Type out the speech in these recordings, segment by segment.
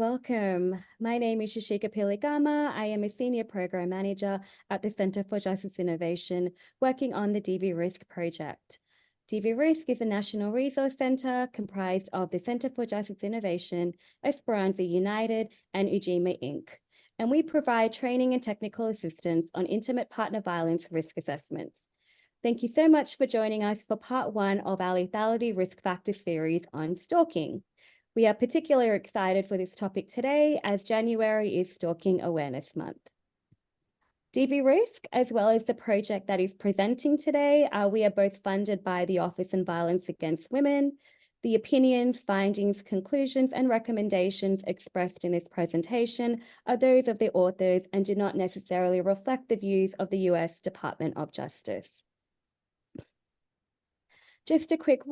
Welcome. My name is Shashika Piligama. I am a Senior Program Manager at the Center for Justice Innovation, working on the DV Risk project. DV Risk is a national resource center comprised of the Center for Justice Innovation, Esperanza United, and Ujima Inc. And we provide training and technical assistance on intimate partner violence risk assessments. Thank you so much for joining us for part one of our Lethality Risk Factor series on stalking. We are particularly excited for this topic today as January is Stalking Awareness Month. DV Risk, as well as the project that is presenting today, we are both funded by the Office on Violence Against Women. The opinions, findings, conclusions, and recommendations expressed in this presentation are those of the authors and do not necessarily reflect the views of the US Department of Justice. Just a quick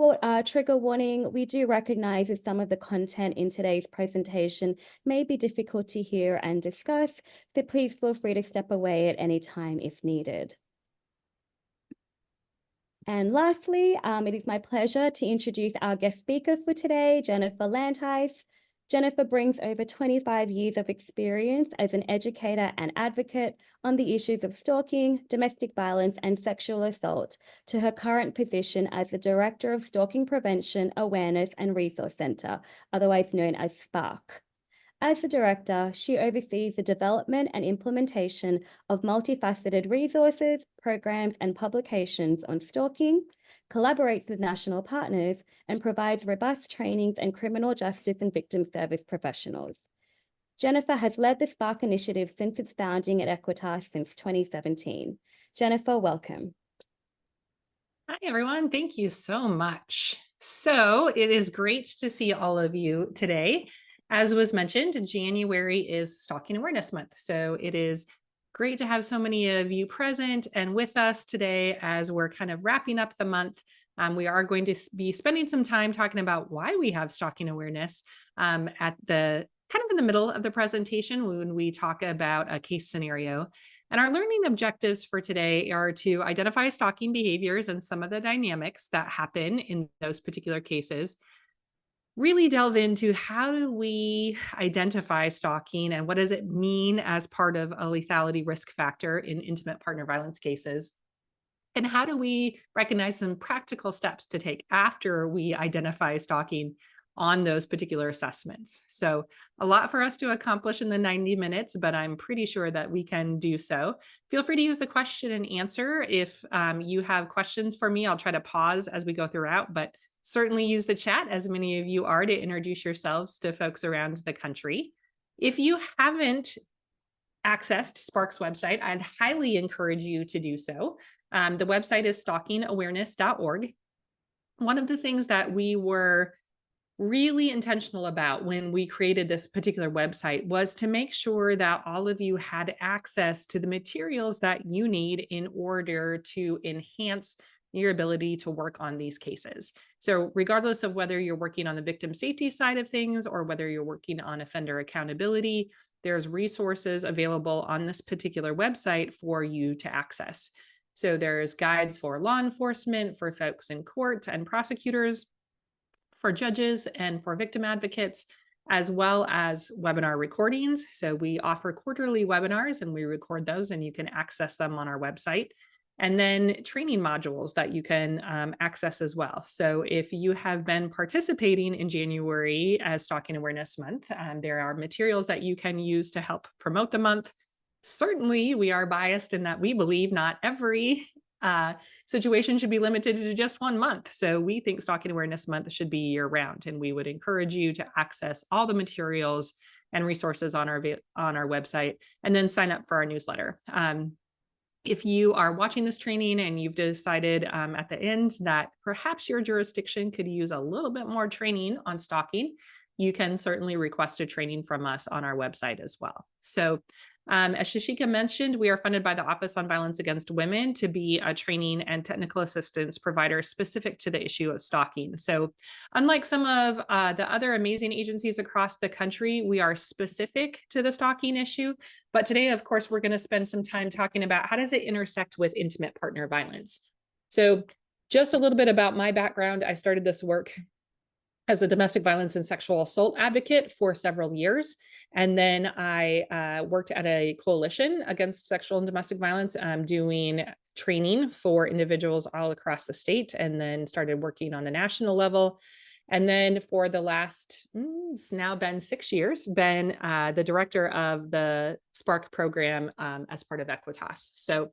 trigger warning, we do recognize that some of the content in today's presentation may be difficult to hear and discuss, so please feel free to step away at any time if needed. And lastly, it is my pleasure to introduce our guest speaker for today, Jennifer Landheis. Jennifer brings over 25 years of experience as an educator and advocate on the issues of stalking, domestic violence, and sexual assault to her current position as the Director of Stalking Prevention, Awareness and Resource Center, otherwise known as SPARC. As the director, she oversees the development and implementation of multifaceted resources, programs, and publications on stalking, collaborates with national partners, and provides robust trainings and criminal justice and victim service professionals. Jennifer has led the SPARC initiative since its founding at Equitas since 2017. Jennifer, welcome. Hi, everyone. Thank you so much. So it is great to see all of you today. As was mentioned, January is Stalking Awareness Month. So it is great to have so many of you present and with us today as we're kind of wrapping up the month. We are going to be spending some time talking about why we have stalking awareness at the kind of in the middle of the presentation when we talk about a case scenario. And our learning objectives for today are to identify stalking behaviors and some of the dynamics that happen in those particular cases, really delve into how do we identify stalking and what does it mean as part of a lethality risk factor in intimate partner violence cases, and how do we recognize some practical steps to take after we identify stalking on those particular assessments. So a lot for us to accomplish in the 90 minutes, but I'm pretty sure that we can do so. Feel free to use the question and answer. If you have questions for me, I'll try to pause as we go throughout, but certainly use the chat, as many of you are, to introduce yourselves to folks around the country. If you haven't accessed SPARC's website, I'd highly encourage you to do so. The website is stalkingawareness.org. One of the things that we were really intentional about when we created this particular website was to make sure that all of you had access to the materials that you need in order to enhance your ability to work on these cases. So regardless of whether you're working on the victim safety side of things or whether you're working on offender accountability, there's resources available on this particular website for you to access. So there's guides for law enforcement, for folks in court and prosecutors, for judges and for victim advocates, as well as webinar recordings. So we offer quarterly webinars and we record those and you can access them on our website. And then training modules that you can access as well. So if you have been participating in January as Stalking Awareness Month, there are materials that you can use to help promote the month. Certainly, we are biased in that we believe not every situation should be limited to just 1 month. So we think Stalking Awareness Month should be year round, and we would encourage you to access all the materials and resources on our website, and then sign up for our newsletter. If you are watching this training and you've decided at the end that perhaps your jurisdiction could use a little bit more training on stalking, you can certainly request a training from us on our website as well. So as Shashika mentioned, we are funded by the Office on Violence Against Women to be a training and technical assistance provider specific to the issue of stalking. So unlike some of the other amazing agencies across the country, we are specific to the stalking issue. But today, of course, we're going to spend some time talking about how does it intersect with intimate partner violence. So just a little bit about my background. I started this work as a domestic violence and sexual assault advocate for several years. And then I worked at a coalition against sexual and domestic violence, doing training for individuals all across the state, and then started working on the national level. And then for the last, it's now been 6 years, been the director of the Spark program as part of Equitas. So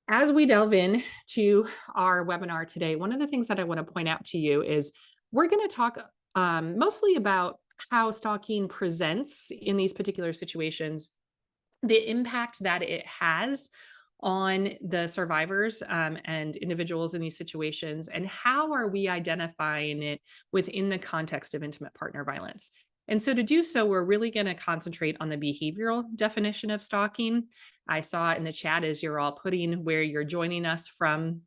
as we delve in to our webinar today, one of the things that I want to point out to you is we're going to talk mostly about how stalking presents in these particular situations, the impact that it has on the survivors and individuals in these situations, and how are we identifying it within the context of intimate partner violence. And so to do so, we're really going to concentrate on the behavioral definition of stalking. I saw in the chat as you're all putting where you're joining us from,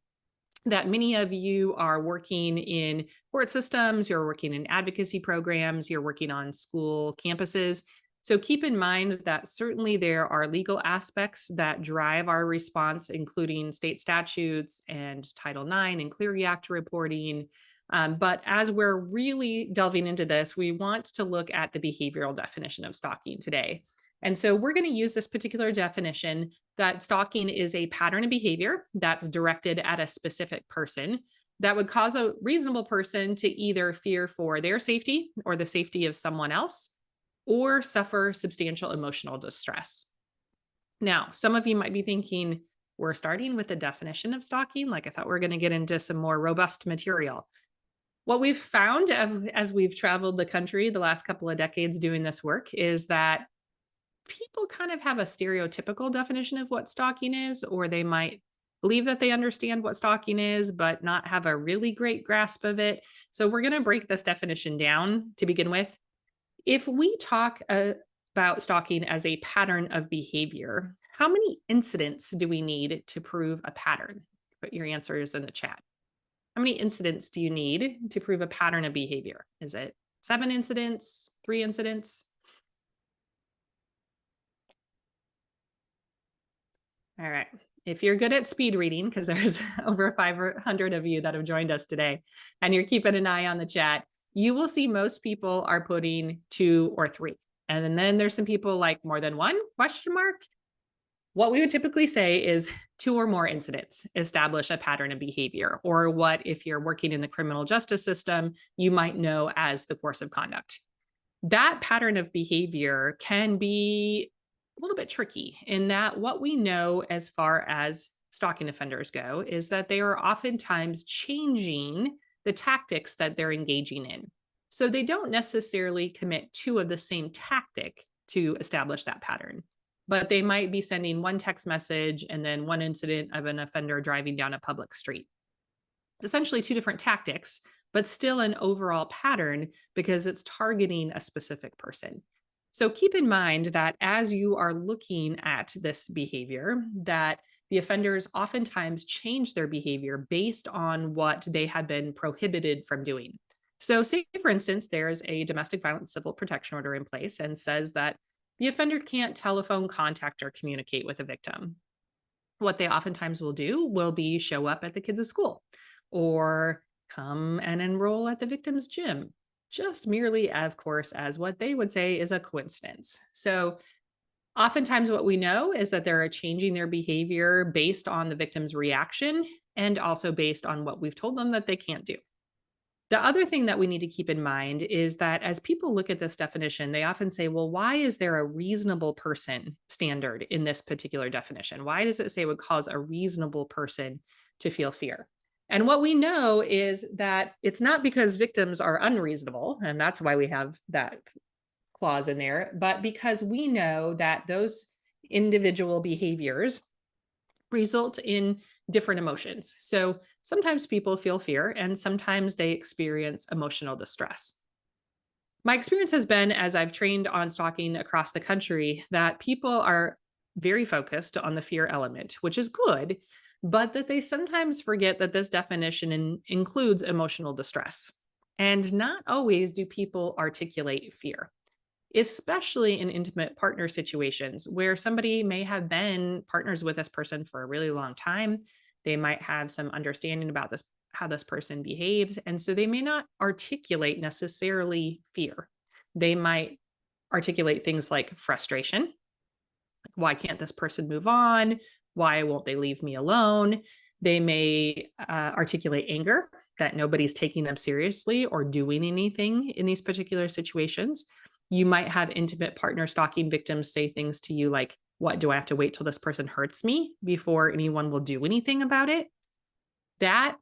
that many of you are working in court systems, you're working in advocacy programs, you're working on school campuses. So keep in mind that certainly there are legal aspects that drive our response, including state statutes and Title IX and Clery Act reporting. But as we're really delving into this, we want to look at the behavioral definition of stalking today. And so we're going to use this particular definition that stalking is a pattern of behavior that's directed at a specific person that would cause a reasonable person to either fear for their safety or the safety of someone else, or suffer substantial emotional distress. Now, some of you might be thinking, we're starting with the definition of stalking. Like, I thought we were going to get into some more robust material. What we've found as we've traveled the country the last couple of decades doing this work is that people kind of have a stereotypical definition of what stalking is, or they might believe that they understand what stalking is, but not have a really great grasp of it. So we're going to break this definition down to begin with. If we talk about stalking as a pattern of behavior, how many incidents do we need to prove a pattern? Put your answers in the chat. How many incidents do you need to prove a pattern of behavior? Is it 7 incidents, 3 incidents? All right. If you're good at speed reading, because there's over 500 of you that have joined us today, and you're keeping an eye on the chat, you will see most people are putting 2 or 3. And then there's some people like more than 1 question mark. What we would typically say is 2 or more incidents establish a pattern of behavior, or what, if you're working in the criminal justice system, you might know as the course of conduct. That pattern of behavior can be a little bit tricky in that what we know as far as stalking offenders go is that they are oftentimes changing the tactics that they're engaging in. So they don't necessarily commit 2 of the same tactic to establish that pattern, but they might be sending 1 text message and then 1 incident of an offender driving down a public street. Essentially 2 different tactics, but still an overall pattern because it's targeting a specific person. So keep in mind that as you are looking at this behavior, that the offenders oftentimes change their behavior based on what they have been prohibited from doing. So say, for instance, there's a domestic violence civil protection order in place and says that the offender can't telephone, contact, or communicate with a victim. What they oftentimes will do will be show up at the kids' school or come and enroll at the victim's gym, just merely, of course, as what they would say is a coincidence. So oftentimes what we know is that they're changing their behavior based on the victim's reaction and also based on what we've told them that they can't do. The other thing that we need to keep in mind is that as people look at this definition, they often say, well, why is there a reasonable person standard in this particular definition? Why does it say it would cause a reasonable person to feel fear? And what we know is that it's not because victims are unreasonable, and that's why we have that clause in there, but because we know that those individual behaviors result in different emotions. So sometimes people feel fear and sometimes they experience emotional distress. My experience has been, as I've trained on stalking across the country, that people are very focused on the fear element, which is good, but that they sometimes forget that this definition includes emotional distress. And not always do people articulate fear, especially in intimate partner situations where somebody may have been partners with this person for a really long time. They might have some understanding about this how this person behaves. And so they may not articulate necessarily fear. They might articulate things like frustration. Why can't this person move on? Why won't they leave me alone? They may articulate anger that nobody's taking them seriously or doing anything in these particular situations. You might have intimate partner stalking victims say things to you like, what, do I have to wait till this person hurts me before anyone will do anything about it? That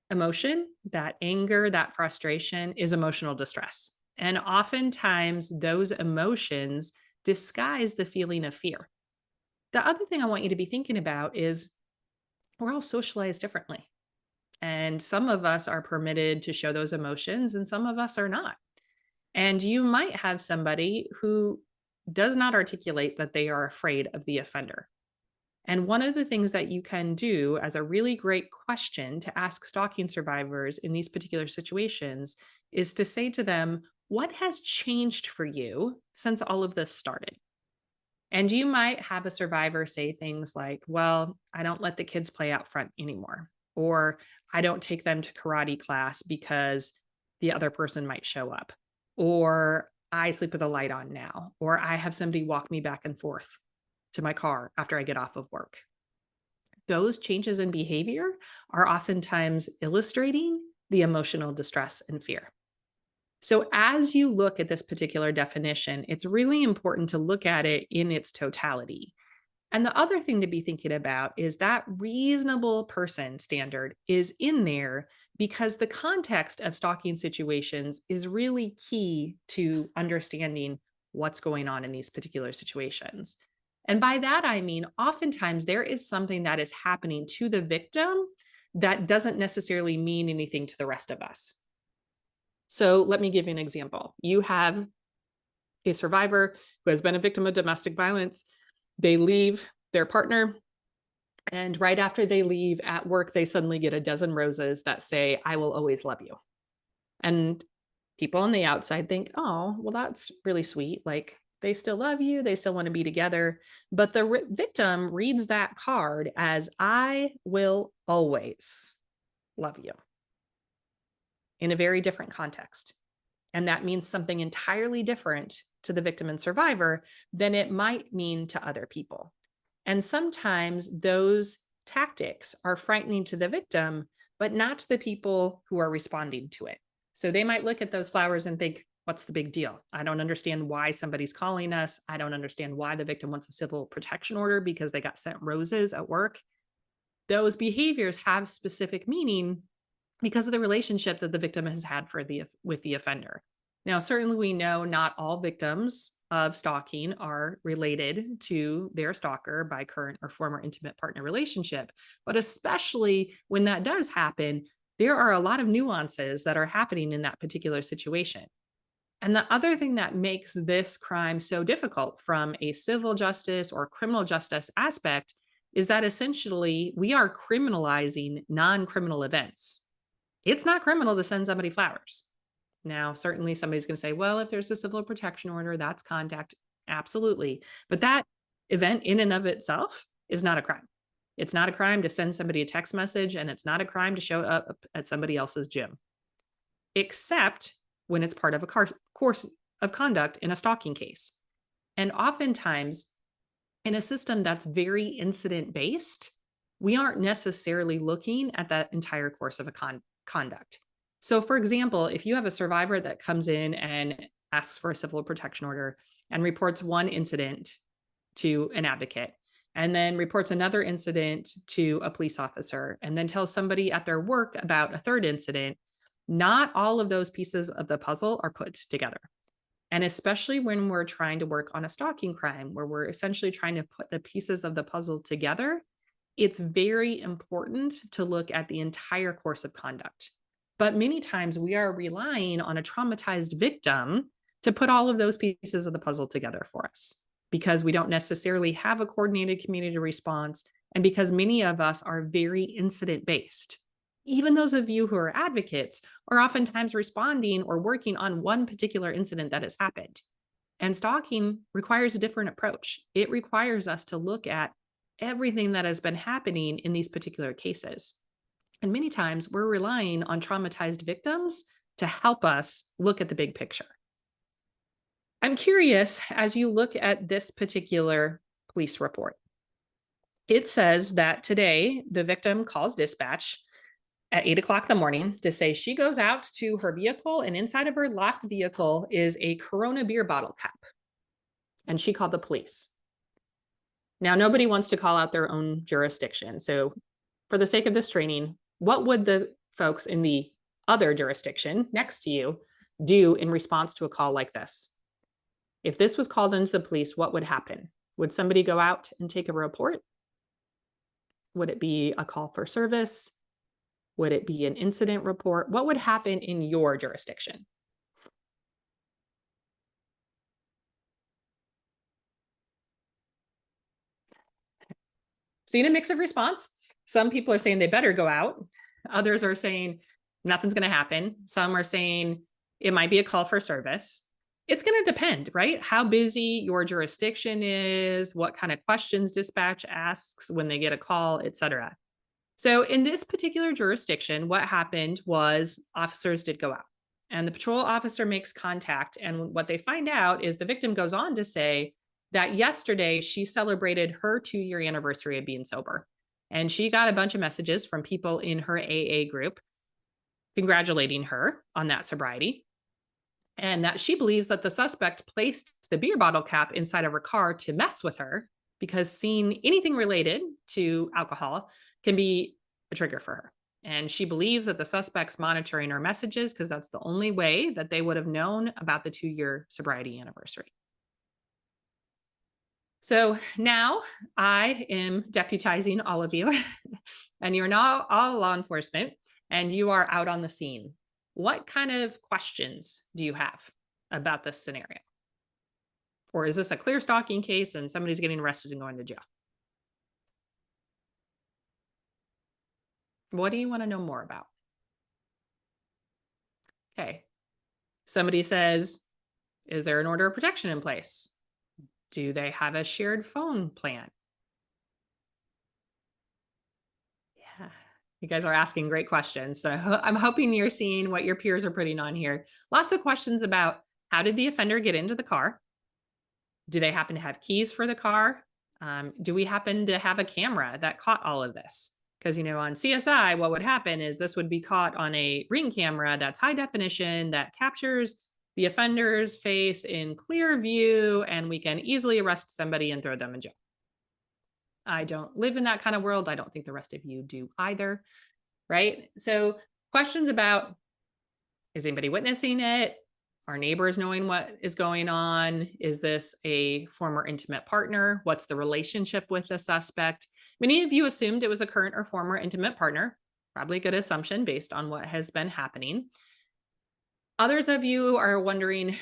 emotion, that anger, that frustration is emotional distress. And oftentimes those emotions disguise the feeling of fear. The other thing I want you to be thinking about is we're all socialized differently. And some of us are permitted to show those emotions, and some of us are not. And you might have somebody who does not articulate that they are afraid of the offender. And one of the things that you can do as a really great question to ask stalking survivors in these particular situations is to say to them, what has changed for you since all of this started? And you might have a survivor say things like, well, I don't let the kids play out front anymore, or I don't take them to karate class because the other person might show up, or I sleep with a light on now, or I have somebody walk me back and forth to my car after I get off of work. Those changes in behavior are oftentimes illustrating the emotional distress and fear. So, as you look at this particular definition, it's really important to look at it in its totality. And the other thing to be thinking about is that reasonable person standard is in there because the context of stalking situations is really key to understanding what's going on in these particular situations. And by that, I mean, oftentimes there is something that is happening to the victim that doesn't necessarily mean anything to the rest of us. So let me give you an example. You have a survivor who has been a victim of domestic violence. They leave their partner, and right after they leave at work, they suddenly get a dozen roses that say, I will always love you. And people on the outside think, oh, well, that's really sweet. Like they still love you, they still want to be together. But the victim reads that card as, I will always love you, in a very different context. And that means something entirely different to the victim and survivor than it might mean to other people. And sometimes those tactics are frightening to the victim, but not to the people who are responding to it. So they might look at those flowers and think, what's the big deal? I don't understand why somebody's calling us. I don't understand why the victim wants a civil protection order because they got sent roses at work. Those behaviors have specific meaning because of the relationship that the victim has had with the offender. Now, certainly we know not all victims of stalking are related to their stalker by current or former intimate partner relationship, but especially when that does happen, there are a lot of nuances that are happening in that particular situation. And the other thing that makes this crime so difficult from a civil justice or criminal justice aspect is that essentially we are criminalizing non-criminal events. It's not criminal to send somebody flowers. Now, certainly somebody's going to say, well, if there's a civil protection order, that's contact. Absolutely. But that event in and of itself is not a crime. It's not a crime to send somebody a text message, and it's not a crime to show up at somebody else's gym, except when it's part of a course of conduct in a stalking case. And oftentimes, in a system that's very incident based, we aren't necessarily looking at that entire course of a conduct. So, for example, if you have a survivor that comes in and asks for a civil protection order and reports one incident to an advocate, and then reports another incident to a police officer, and then tells somebody at their work about a third incident, not all of those pieces of the puzzle are put together. And especially when we're trying to work on a stalking crime, where we're essentially trying to put the pieces of the puzzle together, it's very important to look at the entire course of conduct. But many times we are relying on a traumatized victim to put all of those pieces of the puzzle together for us because we don't necessarily have a coordinated community response and because many of us are very incident based. Even those of you who are advocates are oftentimes responding or working on one particular incident that has happened. And stalking requires a different approach. It requires us to look at everything that has been happening in these particular cases. And many times we're relying on traumatized victims to help us look at the big picture. I'm curious, as you look at this particular police report, it says that today the victim calls dispatch at 8 o'clock in the morning to say she goes out to her vehicle, and inside of her locked vehicle is a Corona beer bottle cap. And she called the police. Now, nobody wants to call out their own jurisdiction. So, for the sake of this training, what would the folks in the other jurisdiction next to you do in response to a call like this? If this was called into the police, what would happen? Would somebody go out and take a report? Would it be a call for service? Would it be an incident report? What would happen in your jurisdiction? Seen a mix of response. Some people are saying they better go out. Others are saying nothing's going to happen. Some are saying it might be a call for service. It's going to depend, right? How busy your jurisdiction is, what kind of questions dispatch asks when they get a call, etc. So in this particular jurisdiction, what happened was officers did go out, and the patrol officer makes contact. And what they find out is the victim goes on to say that yesterday she celebrated her 2-year anniversary of being sober. And she got a bunch of messages from people in her AA group congratulating her on that sobriety. And that she believes that the suspect placed the beer bottle cap inside of her car to mess with her, because seeing anything related to alcohol can be a trigger for her. And she believes that the suspect's monitoring her messages because that's the only way that they would have known about the 2-year sobriety anniversary. So now I am deputizing all of you, and you're now all law enforcement, and you are out on the scene. What kind of questions do you have about this scenario? Or is this a clear stalking case and somebody's getting arrested and going to jail? What do you want to know more about? Okay. Somebody says, is there an order of protection in place? Do they have a shared phone plan? Yeah, you guys are asking great questions. So I'm hoping you're seeing what your peers are putting on here. Lots of questions about how did the offender get into the car? Do they happen to have keys for the car? Do we happen to have a camera that caught all of this? Because, on CSI, what would happen is this would be caught on a Ring camera that's high definition that captures the offender's face in clear view, and we can easily arrest somebody and throw them in jail. I don't live in that kind of world. I don't think the rest of you do either, right? So questions about, is anybody witnessing it? Are neighbors knowing what is going on? Is this a former intimate partner? What's the relationship with the suspect? Many of you assumed it was a current or former intimate partner. Probably a good assumption based on what has been happening. Others of you are wondering,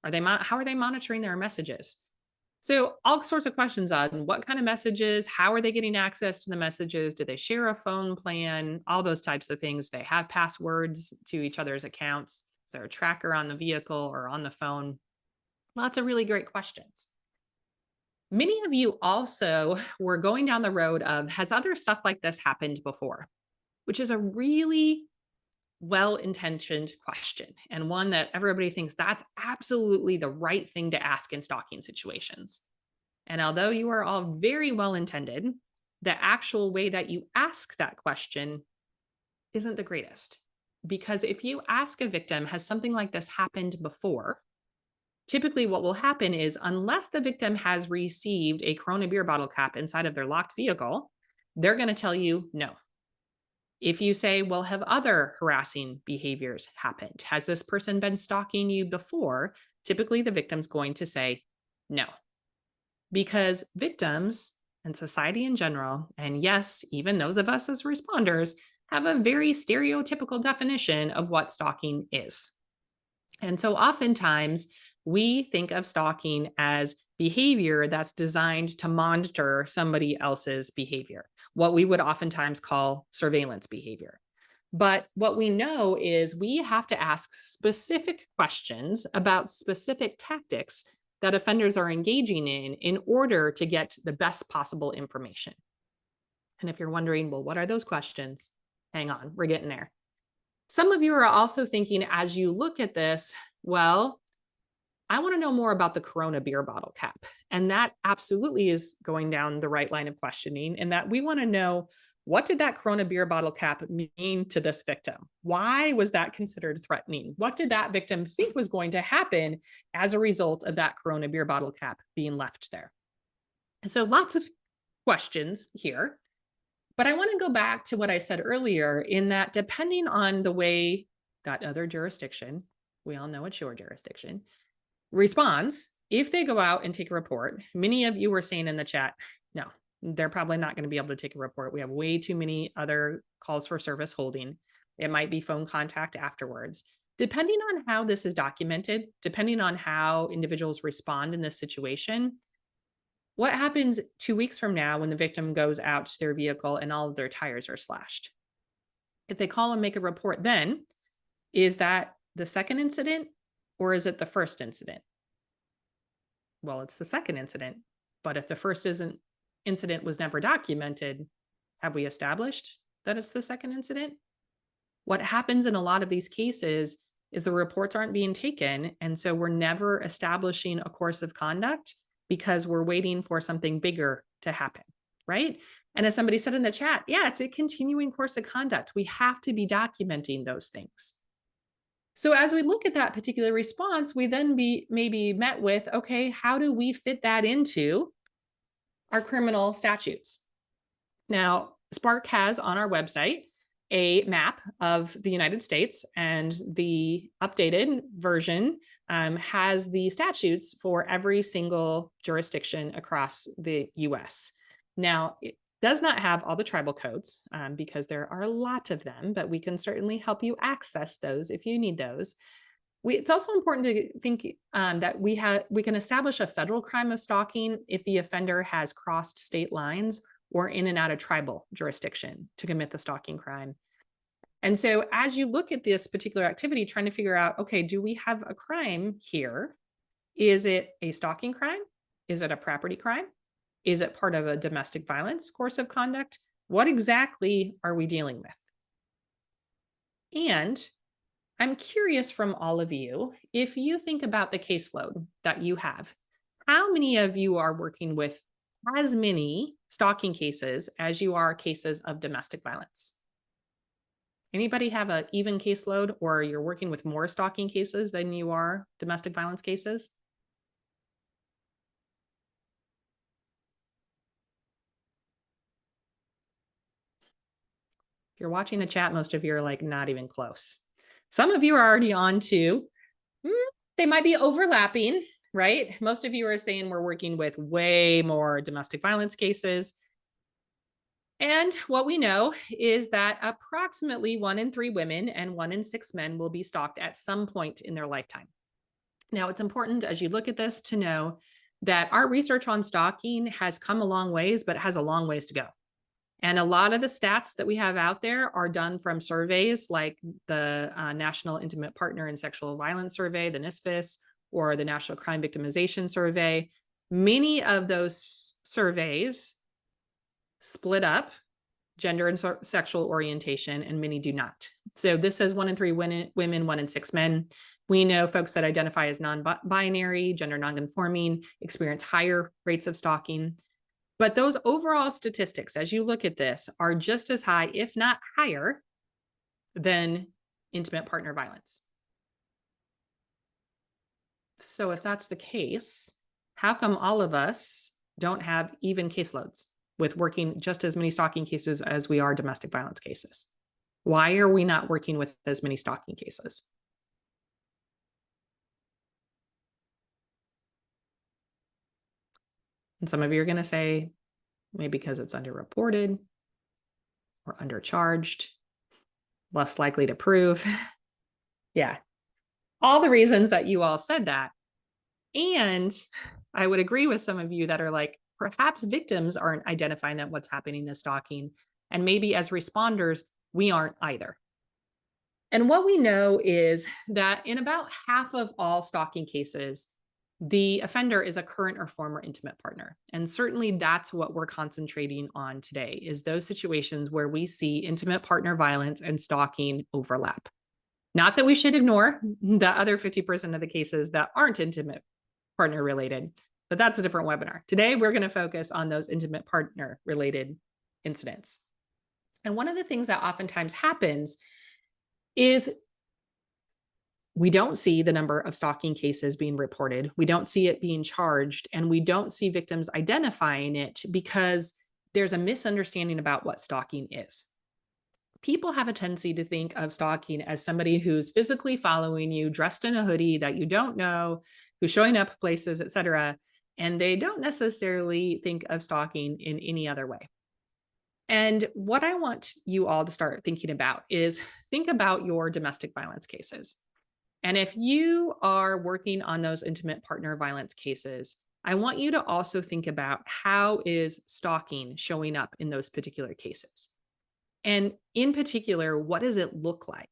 how are they monitoring their messages? So all sorts of questions on what kind of messages, how are they getting access to the messages? Do they share a phone plan? All those types of things. They have passwords to each other's accounts. Is there a tracker on the vehicle or on the phone? Lots of really great questions. Many of you also were going down the road of, has other stuff like this happened before? Which is a really well-intentioned question, and one that everybody thinks that's absolutely the right thing to ask in stalking situations. And although you are all very well-intended, the actual way that you ask that question isn't the greatest. Because if you ask a victim, has something like this happened before? Typically what will happen is, unless the victim has received a Corona beer bottle cap inside of their locked vehicle, they're going to tell you no. If you say, well, have other harassing behaviors happened? Has this person been stalking you before? Typically, the victim's going to say no. Because victims and society in general, and yes, even those of us as responders, have a very stereotypical definition of what stalking is. And so oftentimes, we think of stalking as behavior that's designed to monitor somebody else's behavior, what we would oftentimes call surveillance behavior. But what we know is we have to ask specific questions about specific tactics that offenders are engaging in order to get the best possible information. And if you're wondering, well, what are those questions? hang on, we're getting there. Some of you are also thinking as you look at this, well, I want to know more about the Corona beer bottle cap. And that absolutely is going down the right line of questioning, in that we want to know, what did that Corona beer bottle cap mean to this victim? Why was that considered threatening? What did that victim think was going to happen as a result of that Corona beer bottle cap being left there? So lots of questions here. But I want to go back to what I said earlier, in that depending on the way that other jurisdiction, we all know it's your jurisdiction, responds, if they go out and take a report, many of you were saying in the chat, no, they're probably not going to be able to take a report. We have way too many other calls for service holding. It might be phone contact afterwards. Depending on how this is documented, depending on how individuals respond in this situation, what happens 2 weeks from now when the victim goes out to their vehicle and all of their tires are slashed? If they call and make a report, then is that the second incident or is it the first incident? Well, it's the second incident. But if the first incident was never documented, have we established that it's the second incident? What happens in a lot of these cases is the reports aren't being taken. And so we're never establishing a course of conduct because we're waiting for something bigger to happen, right? And as somebody said in the chat, yeah, it's a continuing course of conduct. We have to be documenting those things. So as we look at that particular response, we then maybe met with, okay, how do we fit that into our criminal statutes? Now, Spark has on our website a map of the United States, and the updated version has the statutes for every single jurisdiction across the US. Now, it does not have all the tribal codes because there are a lot of them, but we can certainly help you access those if you need those. It's also important to think that we can establish a federal crime of stalking if the offender has crossed state lines or in and out of tribal jurisdiction to commit the stalking crime. And so as you look at this particular activity, trying to figure out, okay, do we have a crime here? Is it a stalking crime? Is it a property crime? Is it part of a domestic violence course of conduct? What exactly are we dealing with? And I'm curious from all of you, if you think about the caseload that you have, how many of you are working with as many stalking cases as you are cases of domestic violence? Anybody have an even caseload, or you're working with more stalking cases than you are domestic violence cases? If you're watching the chat, most of you are like, not even close. Some of you are already on to, they might be overlapping, right? Most of you are saying we're working with way more domestic violence cases. And what we know is that approximately 1 in 3 women and 1 in 6 men will be stalked at some point in their lifetime. Now, it's important as you look at this to know that our research on stalking has come a long ways, but it has a long ways to go. And a lot of the stats that we have out there are done from surveys like the National Intimate Partner and Sexual Violence Survey, the NISPIS, or the National Crime Victimization Survey. Many of those surveys split up gender and sexual orientation, and many do not. So this says 1 in 3 women, 1 in 6 men. We know folks that identify as non-binary, gender non-conforming, experience higher rates of stalking. But those overall statistics, as you look at this, are just as high, if not higher, than intimate partner violence. So if that's the case, how come all of us don't have even caseloads with working just as many stalking cases as we are domestic violence cases? Why are we not working with as many stalking cases? And some of you are going to say, maybe because it's underreported or undercharged, less likely to prove. Yeah, all the reasons that you all said that. And I would agree with some of you that are like, perhaps victims aren't identifying that what's happening is stalking. And maybe as responders, we aren't either. And what we know is that in about half of all stalking cases, the offender is a current or former intimate partner. And certainly that's what we're concentrating on today is those situations where we see intimate partner violence and stalking overlap. Not that we should ignore the other 50% of the cases that aren't intimate partner related, but that's a different webinar. Today, we're going to focus on those intimate partner related incidents. And one of the things that oftentimes happens is we don't see the number of stalking cases being reported. We don't see it being charged, and we don't see victims identifying it because there's a misunderstanding about what stalking is. People have a tendency to think of stalking as somebody who's physically following you, dressed in a hoodie that you don't know, who's showing up places, etc. And they don't necessarily think of stalking in any other way. And what I want you all to start thinking about is think about your domestic violence cases. And if you are working on those intimate partner violence cases, I want you to also think about how is stalking showing up in those particular cases. And in particular, what does it look like?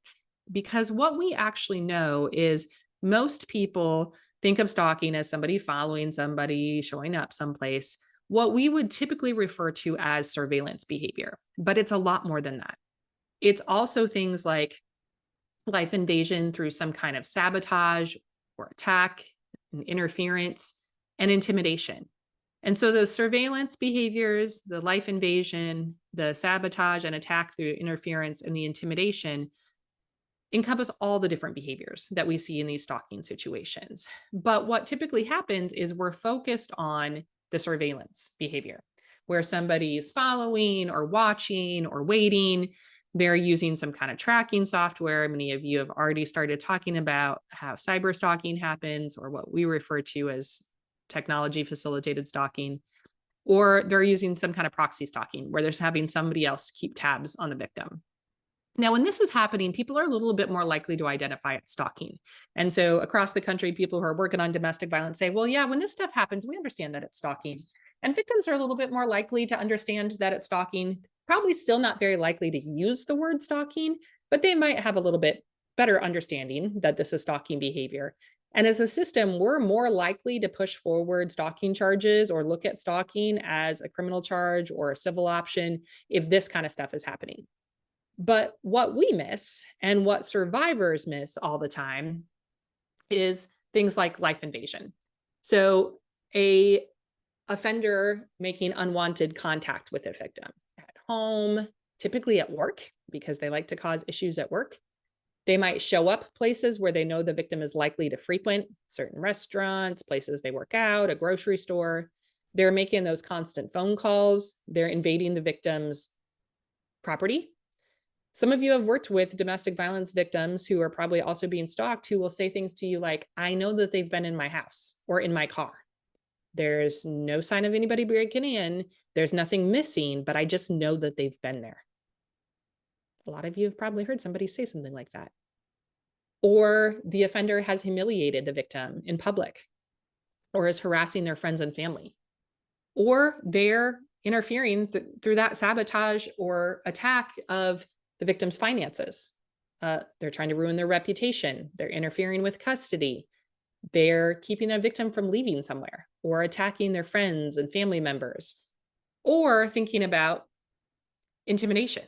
Because what we actually know is most people think of stalking as somebody following somebody, showing up someplace, what we would typically refer to as surveillance behavior. But it's a lot more than that. It's also things like life invasion through some kind of sabotage or attack, and interference, and intimidation. And so those surveillance behaviors, the life invasion, the sabotage and attack through interference, and the intimidation encompass all the different behaviors that we see in these stalking situations. But what typically happens is we're focused on the surveillance behavior, where somebody is following or watching or waiting. They're using some kind of tracking software. Many of you have already started talking about how cyber stalking happens, or what we refer to as technology facilitated stalking, or they're using some kind of proxy stalking where they're having somebody else keep tabs on the victim. Now, when this is happening, people are a little bit more likely to identify it stalking. And so across the country, people who are working on domestic violence say, well, yeah, when this stuff happens, we understand that it's stalking. And victims are a little bit more likely to understand that it's stalking, probably still not very likely to use the word stalking, but they might have a little bit better understanding that this is stalking behavior. And as a system, we're more likely to push forward stalking charges or look at stalking as a criminal charge or a civil option if this kind of stuff is happening. But what we miss and what survivors miss all the time is things like life invasion. So a offender making unwanted contact with a victim at home, typically at work, because they like to cause issues at work. They might show up places where they know the victim is likely to frequent, certain restaurants, places they work out, a grocery store. They're making those constant phone calls. They're invading the victim's property. Some of you have worked with domestic violence victims who are probably also being stalked, who will say things to you like, I know that they've been in my house or in my car. There's no sign of anybody breaking in. There's nothing missing, but I just know that they've been there. A lot of you have probably heard somebody say something like that. Or the offender has humiliated the victim in public, or is harassing their friends and family, or they're interfering through that sabotage or attack of the victim's finances. They're trying to ruin their reputation. They're interfering with custody. They're keeping the victim from leaving somewhere, or attacking their friends and family members, or thinking about intimidation,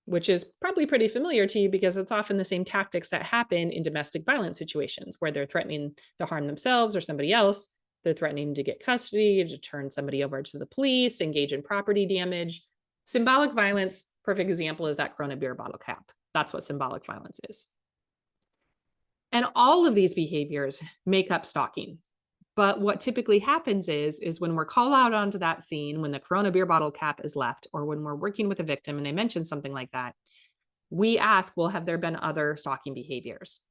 which is probably pretty familiar to you because it's often the same tactics that happen in domestic violence situations where they're threatening to harm themselves or somebody else. They're threatening to get custody, to turn somebody over to the police, engage in property damage. Symbolic violence, perfect example, is that Corona beer bottle cap. That's what symbolic violence is. And all of these behaviors make up stalking. But what typically happens is when we're called out onto that scene, when the Corona beer bottle cap is left, or when we're working with a victim and they mention something like that, we ask, well, have there been other stalking behaviors?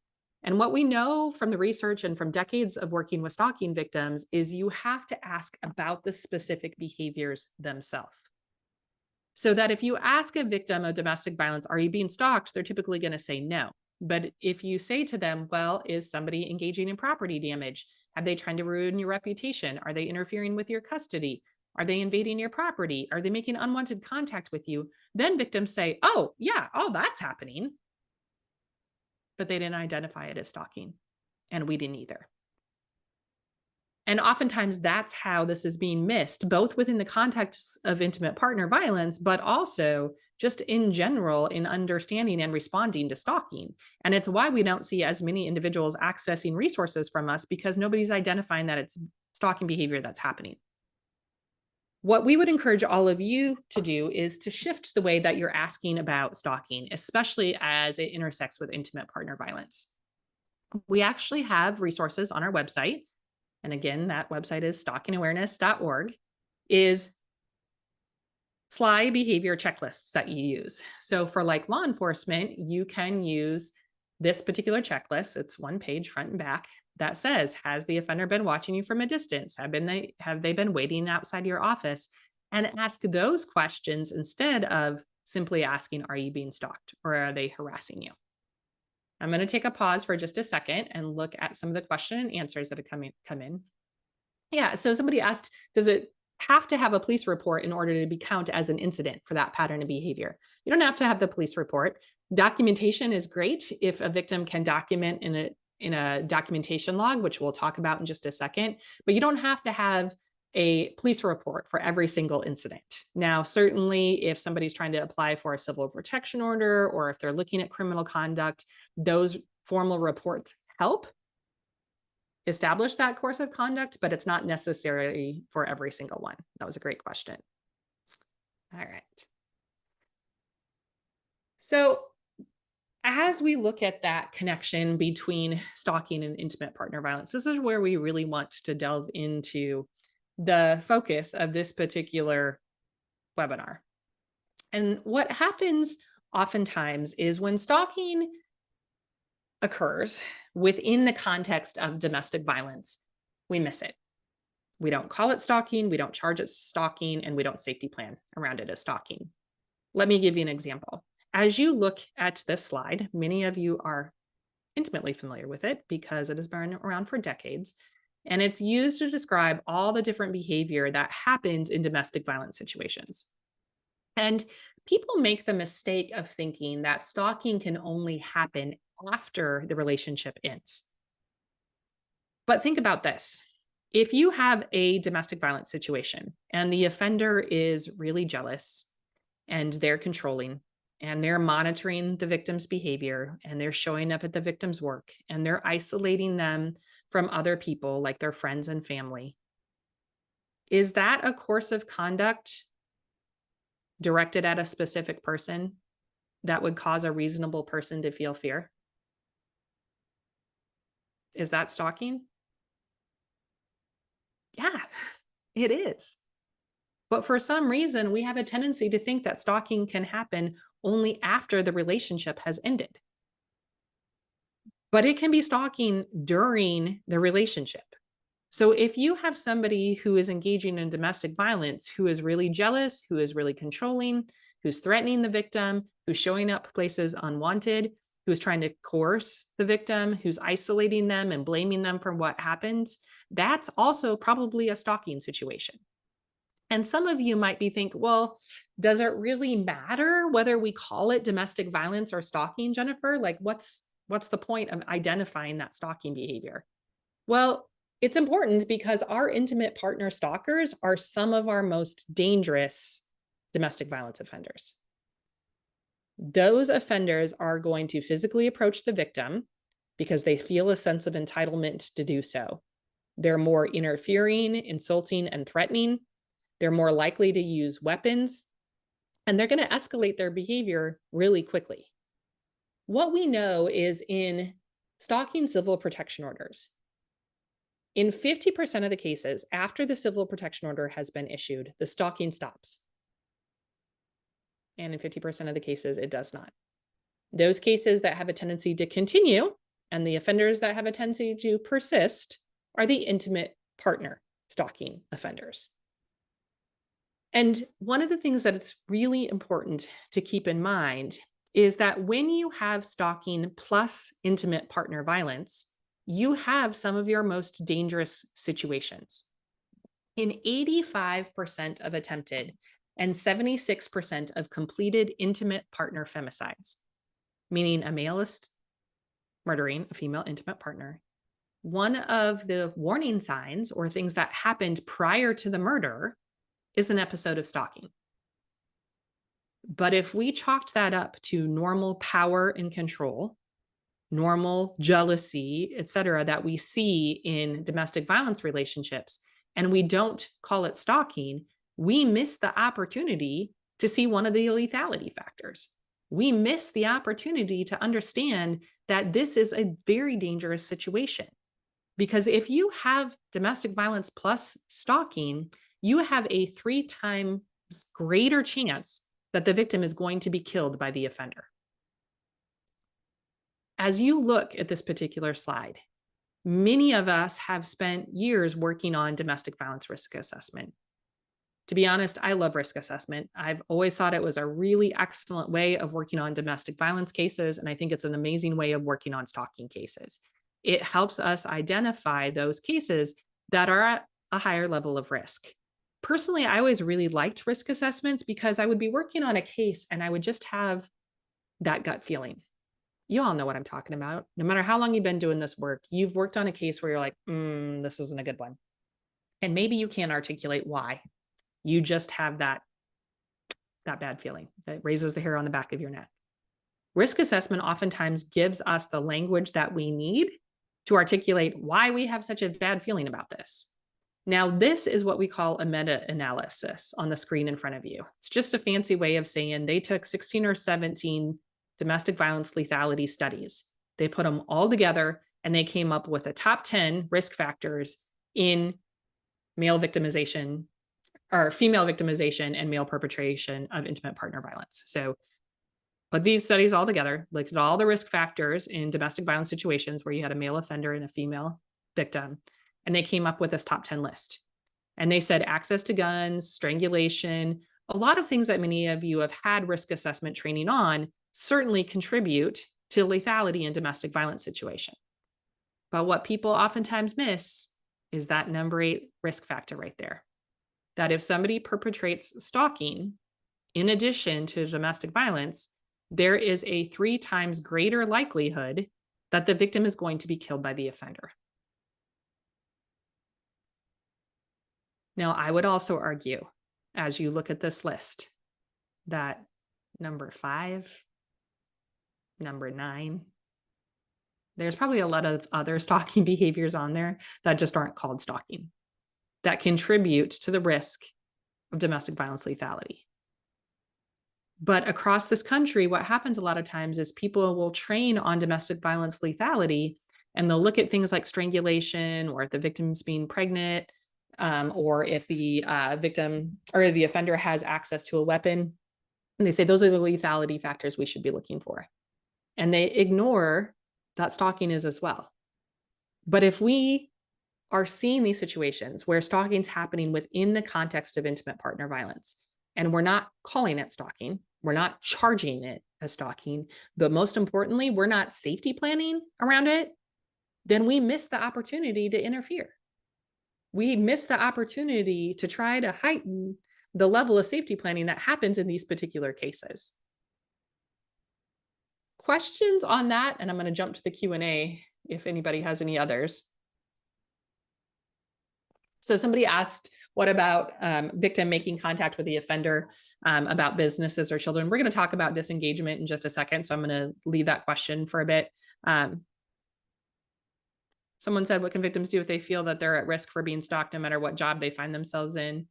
And what we know from the research and from decades of working with stalking victims is you have to ask about the specific behaviors themselves. So that if you ask a victim of domestic violence, are you being stalked? They're typically going to say no. But if you say to them, well, is somebody engaging in property damage? Have they tried to ruin your reputation? Are they interfering with your custody? Are they invading your property? Are they making unwanted contact with you? Then victims say, oh, yeah, all that's happening. But they didn't identify it as stalking, and we didn't either. And oftentimes that's how this is being missed, both within the context of intimate partner violence, but also just in general in understanding and responding to stalking. And it's why we don't see as many individuals accessing resources from us, because nobody's identifying that it's stalking behavior that's happening. What we would encourage all of you to do is to shift the way that you're asking about stalking, especially as it intersects with intimate partner violence. We actually have resources on our website. And again, that website is stalkingawareness.org, is SLY behavior checklists that you use. So for like law enforcement, you can use this particular checklist. It's one page front and back that says, has the offender been watching you from a distance? Have they been waiting outside your office? And ask those questions instead of simply asking, are you being stalked or are they harassing you? I'm going to take a pause for just a second and look at some of the question and answers that have come in. Yeah, so somebody asked, does it have to have a police report in order to be count as an incident for that pattern of behavior? You don't have to have the police report. Documentation is great if a victim can document in a documentation log, which we'll talk about in just a second, but you don't have to have a police report for every single incident. Now, certainly if somebody's trying to apply for a civil protection order or if they're looking at criminal conduct, those formal reports help establish that course of conduct, but it's not necessary for every single one. That was a great question. All right. So as we look at that connection between stalking and intimate partner violence, this is where we really want to delve into the focus of this particular webinar. And what happens oftentimes is when stalking occurs within the context of domestic violence, we miss it. We don't call it stalking, we don't charge it stalking, and we don't safety plan around it as stalking. Let me give you an example. As you look at this slide, many of you are intimately familiar with it because it has been around for decades, and it's used to describe all the different behavior that happens in domestic violence situations. And people make the mistake of thinking that stalking can only happen after the relationship ends. But think about this. If you have a domestic violence situation and the offender is really jealous and they're controlling and they're monitoring the victim's behavior and they're showing up at the victim's work and they're isolating them from other people like their friends and family, is that a course of conduct directed at a specific person that would cause a reasonable person to feel fear? Is that stalking? Yeah, it is. But for some reason, we have a tendency to think that stalking can happen only after the relationship has ended. But it can be stalking during the relationship. So if you have somebody who is engaging in domestic violence, who is really jealous, who is really controlling, who's threatening the victim, who's showing up places unwanted, who's trying to coerce the victim, who's isolating them and blaming them for what happens, that's also probably a stalking situation. And some of you might be thinking, well, does it really matter whether we call it domestic violence or stalking, Jennifer? Like, what's the point of identifying that stalking behavior? Well, it's important because our intimate partner stalkers are some of our most dangerous domestic violence offenders. Those offenders are going to physically approach the victim because they feel a sense of entitlement to do so. They're more interfering, insulting, and threatening. They're more likely to use weapons, and they're going to escalate their behavior really quickly. What we know is in stalking civil protection orders, in 50% of the cases, after the civil protection order has been issued, the stalking stops. And in 50% of the cases, it does not. Those cases that have a tendency to continue and the offenders that have a tendency to persist are the intimate partner stalking offenders. And one of the things that it's really important to keep in mind is that when you have stalking plus intimate partner violence, you have some of your most dangerous situations. In 85% of attempted and 76% of completed intimate partner femicides, meaning a male is murdering a female intimate partner, one of the warning signs or things that happened prior to the murder is an episode of stalking. But if we chalked that up to normal power and control, normal jealousy, et cetera, that we see in domestic violence relationships, and we don't call it stalking, we miss the opportunity to see one of the lethality factors. We miss the opportunity to understand that this is a very dangerous situation. Because if you have domestic violence plus stalking, you have a 3 times greater chance that the victim is going to be killed by the offender. As you look at this particular slide, many of us have spent years working on domestic violence risk assessment. To be honest, I love risk assessment. I've always thought it was a really excellent way of working on domestic violence cases, and I think it's an amazing way of working on stalking cases. It helps us identify those cases that are at a higher level of risk. Personally, I always really liked risk assessments because I would be working on a case and I would just have that gut feeling. You all know what I'm talking about. No matter how long you've been doing this work, you've worked on a case where you're like, this isn't a good one. And maybe you can't articulate why. You just have that bad feeling that raises the hair on the back of your neck. Risk assessment oftentimes gives us the language that we need to articulate why we have such a bad feeling about this. Now, this is what we call a meta-analysis on the screen in front of you. It's just a fancy way of saying they took 16 or 17 domestic violence lethality studies. They put them all together and they came up with the top 10 risk factors in male victimization or female victimization and male perpetration of intimate partner violence. So put these studies all together, looked at all the risk factors in domestic violence situations where you had a male offender and a female victim, and they came up with this top 10 list. And they said access to guns, strangulation, a lot of things that many of you have had risk assessment training on certainly contribute to lethality in domestic violence situation. But what people oftentimes miss is that number 8 risk factor right there. That if somebody perpetrates stalking, in addition to domestic violence, there is a 3 times greater likelihood that the victim is going to be killed by the offender. Now, I would also argue, as you look at this list, that number 5, number 9, there's probably a lot of other stalking behaviors on there that just aren't called stalking, that contribute to the risk of domestic violence lethality. But across this country, what happens a lot of times is people will train on domestic violence lethality and they'll look at things like strangulation or if the victim's being pregnant, or if the victim or the offender has access to a weapon. And they say those are the lethality factors we should be looking for. And they ignore that stalking is as well. But if we are seeing these situations where stalking is happening within the context of intimate partner violence, and we're not calling it stalking, we're not charging it as stalking, but most importantly, we're not safety planning around it, then we miss the opportunity to interfere. We miss the opportunity to try to heighten the level of safety planning that happens in these particular cases. Questions on that? And I'm going to jump to the Q&A if anybody has any others. So somebody asked, what about victim making contact with the offender about businesses or children? We're going to talk about disengagement in just a second, so I'm going to leave that question for a bit. Someone said, what can victims do if they feel that they're at risk for being stalked no matter what job they find themselves in?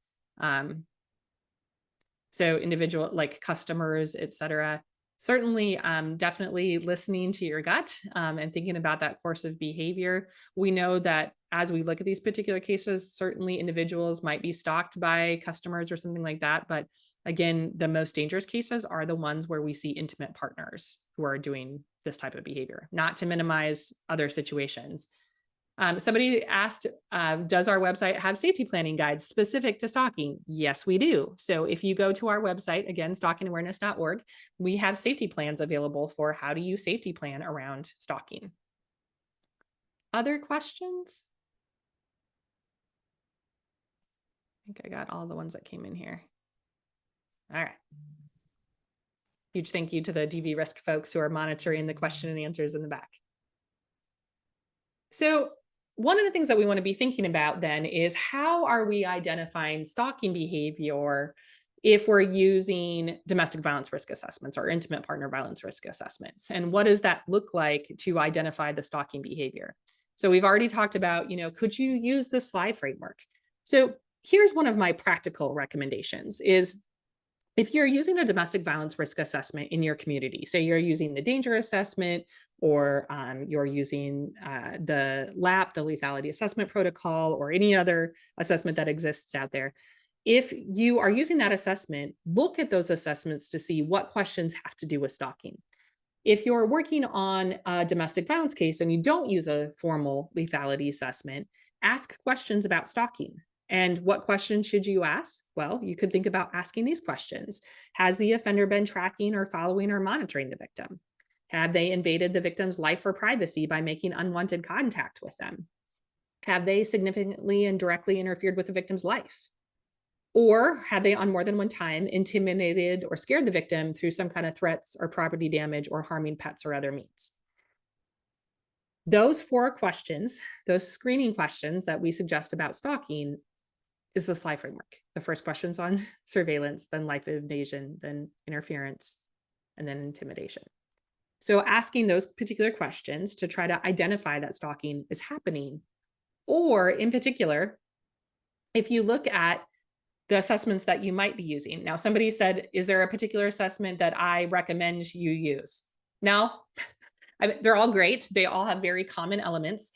So individual, like customers, et cetera. Certainly, definitely listening to your gut and thinking about that course of behavior. We know that as we look at these particular cases, certainly individuals might be stalked by customers or something like that. But again, the most dangerous cases are the ones where we see intimate partners who are doing this type of behavior, not to minimize other situations. Somebody asked, does our website have safety planning guides specific to stalking? Yes, we do. So if you go to our website, again, stalkingawareness.org, we have safety plans available for how to use safety plan around stalking. Other questions? I think I got all the ones that came in here. All right. Huge thank you to the DV risk folks who are monitoring the question and answers in the back. So one of the things that we want to be thinking about then is how are we identifying stalking behavior if we're using domestic violence risk assessments or intimate partner violence risk assessments? And what does that look like to identify the stalking behavior? So we've already talked about, could you use the slide framework? So here's one of my practical recommendations is if you're using a domestic violence risk assessment in your community, say you're using the danger assessment or you're using the LAP, the lethality assessment protocol, or any other assessment that exists out there, if you are using that assessment, look at those assessments to see what questions have to do with stalking. If you're working on a domestic violence case and you don't use a formal lethality assessment, ask questions about stalking. And what questions should you ask? Well, you could think about asking these questions. Has the offender been tracking or following or monitoring the victim? Have they invaded the victim's life or privacy by making unwanted contact with them? Have they significantly and directly interfered with the victim's life? Or have they on more than one time intimidated or scared the victim through some kind of threats or property damage or harming pets or other means? Those 4 questions, those screening questions that we suggest about stalking is the SLY framework. The first question's on surveillance, then life invasion, then interference, and then intimidation. So asking those particular questions to try to identify that stalking is happening. Or in particular, if you look at the assessments that you might be using. Now, somebody said, is there a particular assessment that I recommend you use? No, they're all great. They all have very common elements.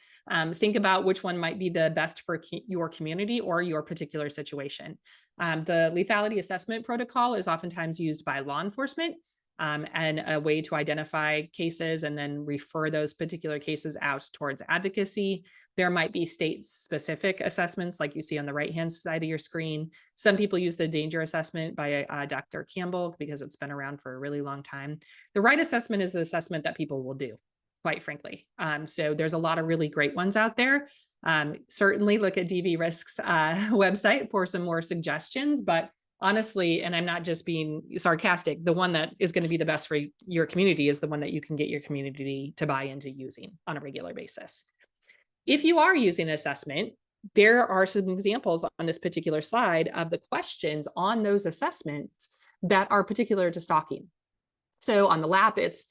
Think about which one might be the best for your community or your particular situation. The lethality assessment protocol is oftentimes used by law enforcement and a way to identify cases and then refer those particular cases out towards advocacy. There might be state-specific assessments like you see on the right-hand side of your screen. Some people use the danger assessment by Dr. Campbell because it's been around for a really long time. The right assessment is the assessment that people will do, quite frankly. So there's a lot of really great ones out there. Certainly look at DV Risk's website for some more suggestions, but honestly, and I'm not just being sarcastic, the one that is going to be the best for your community is the one that you can get your community to buy into using on a regular basis. If you are using an assessment, there are some examples on this particular slide of the questions on those assessments that are particular to stalking. So on the LAP, it's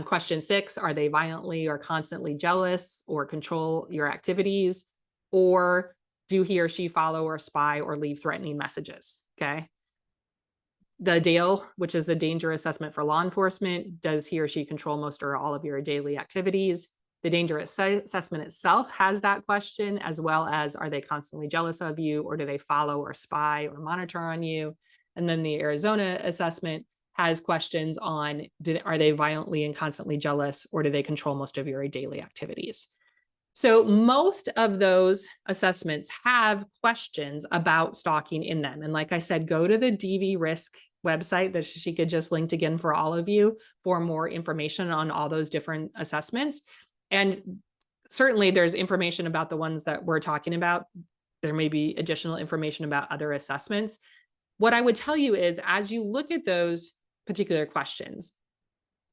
question 6, are they violently or constantly jealous or control your activities? Or do he or she follow or spy or leave threatening messages? Okay. The DALE, which is the danger assessment for law enforcement, does he or she control most or all of your daily activities? The danger assessment itself has that question, as well as are they constantly jealous of you, or do they follow or spy or monitor on you? And then the Arizona assessment has questions on are they violently and constantly jealous, or do they control most of your daily activities? So most of those assessments have questions about stalking in them. And like I said, go to the DV Risk website that she could just linked again for all of you for more information on all those different assessments. And certainly there's information about the ones that we're talking about. There may be additional information about other assessments. What I would tell you is as you look at those particular questions,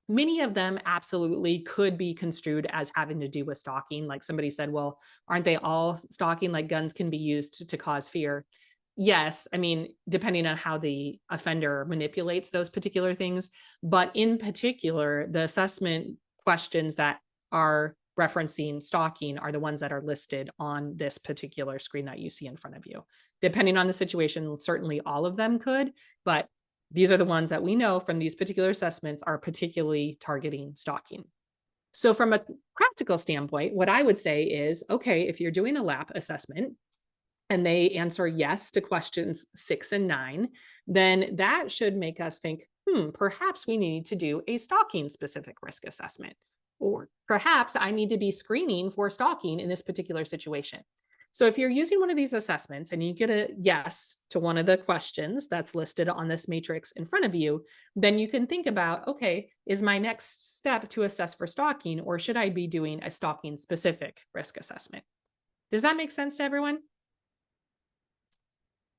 many of them absolutely could be construed as having to do with stalking. Like somebody said, well, aren't they all stalking? Like guns can be used to cause fear. Yes, I mean, depending on how the offender manipulates those particular things. But in particular, the assessment questions that are referencing stalking are the ones that are listed on this particular screen that you see in front of you. Depending on the situation, certainly all of them could, but these are the ones that we know from these particular assessments are particularly targeting stalking. So from a practical standpoint, what I would say is, okay, if you're doing a LAP assessment and they answer yes to questions 6 and 9, then that should make us think, perhaps we need to do a stalking specific risk assessment. Or perhaps I need to be screening for stalking in this particular situation. So if you're using one of these assessments and you get a yes to one of the questions that's listed on this matrix in front of you, then you can think about, okay, is my next step to assess for stalking, or should I be doing a stalking specific risk assessment? Does that make sense to everyone?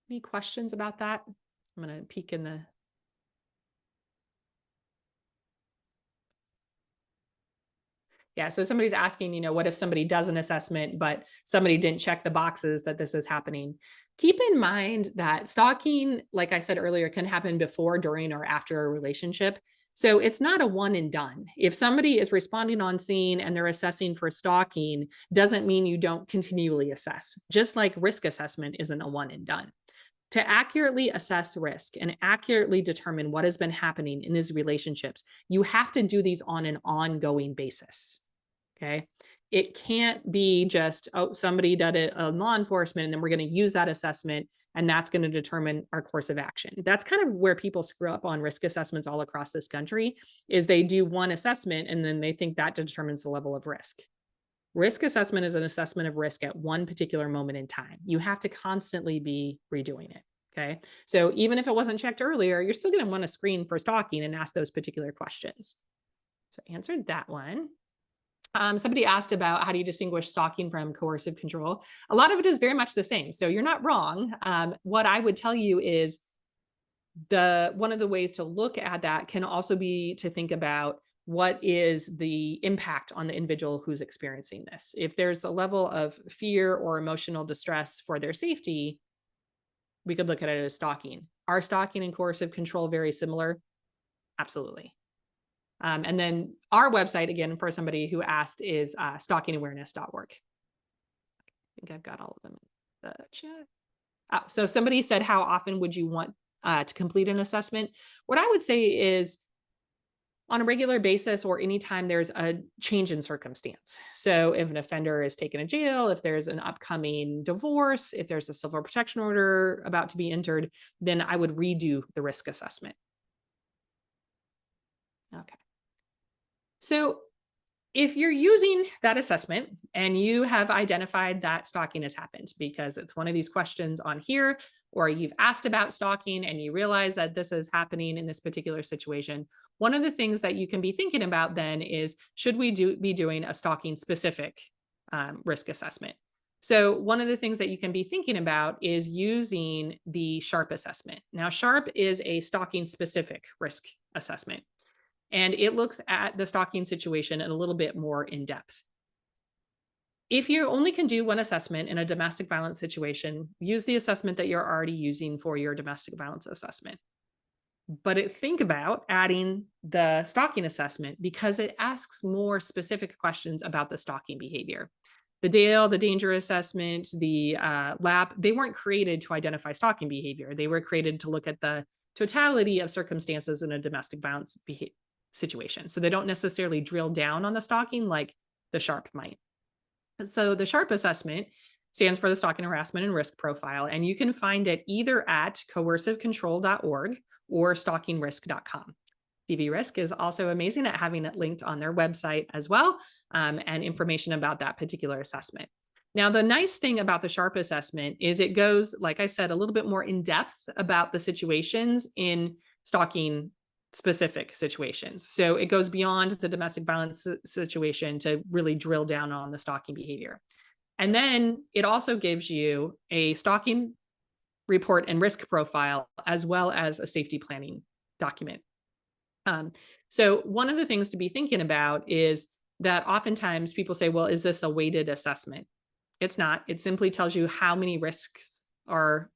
Any questions about that? I'm going to peek in the... Yeah, so somebody's asking, what if somebody does an assessment, but somebody didn't check the boxes that this is happening? Keep in mind that stalking, like I said earlier, can happen before, during, or after a relationship. So it's not a one and done. If somebody is responding on scene and they're assessing for stalking, doesn't mean you don't continually assess, just like risk assessment isn't a one and done. To accurately assess risk and accurately determine what has been happening in these relationships, you have to do these on an ongoing basis. Okay. It can't be just, oh, somebody did it on law enforcement, and then we're going to use that assessment and that's going to determine our course of action. That's kind of where people screw up on risk assessments all across this country, is they do one assessment and then they think that determines the level of risk. Risk assessment is an assessment of risk at one particular moment in time. You have to constantly be redoing it. Okay. So even if it wasn't checked earlier, you're still going to want to screen for stalking and ask those particular questions. So I answered that one. Somebody asked about how do you distinguish stalking from coercive control? A lot of it is very much the same. So you're not wrong. What I would tell you is one of the ways to look at that can also be to think about what is the impact on the individual who's experiencing this. If there's a level of fear or emotional distress for their safety, we could look at it as stalking. Are stalking and coercive control very similar? Absolutely. And then our website, again, for somebody who asked, is stalkingawareness.org. I think I've got all of them in the chat. Oh, so somebody said, how often would you want to complete an assessment? What I would say is on a regular basis, or anytime there's a change in circumstance. So if an offender is taken to jail, if there's an upcoming divorce, if there's a civil protection order about to be entered, then I would redo the risk assessment. Okay. So if you're using that assessment and you have identified that stalking has happened because it's one of these questions on here, or you've asked about stalking and you realize that this is happening in this particular situation, one of the things that you can be thinking about then is, should we be doing a stalking specific risk assessment? So one of the things that you can be thinking about is using the SHARP assessment. Now, SHARP is a stalking specific risk assessment, and it looks at the stalking situation in a little bit more in depth. If you only can do one assessment in a domestic violence situation, use the assessment that you're already using for your domestic violence assessment. But think about adding the stalking assessment because it asks more specific questions about the stalking behavior. The DALE, the danger assessment, the LAP, they weren't created to identify stalking behavior. They were created to look at the totality of circumstances in a domestic violence situation. So they don't necessarily drill down on the stalking like the SHARP might. So the SHARP assessment stands for the Stalking, Harassment, and Risk Profile, and you can find it either at coercivecontrol.org or stalkingrisk.com. DV Risk is also amazing at having it linked on their website as well, and information about that particular assessment. Now, the nice thing about the SHARP assessment is it goes, like I said, a little bit more in depth about the situations in stalking specific situations. So it goes beyond the domestic violence situation to really drill down on the stalking behavior. And then it also gives you a stalking report and risk profile, as well as a safety planning document. So one of the things to be thinking about is that oftentimes people say, well, is this a weighted assessment? It's not. It simply tells you how many risks are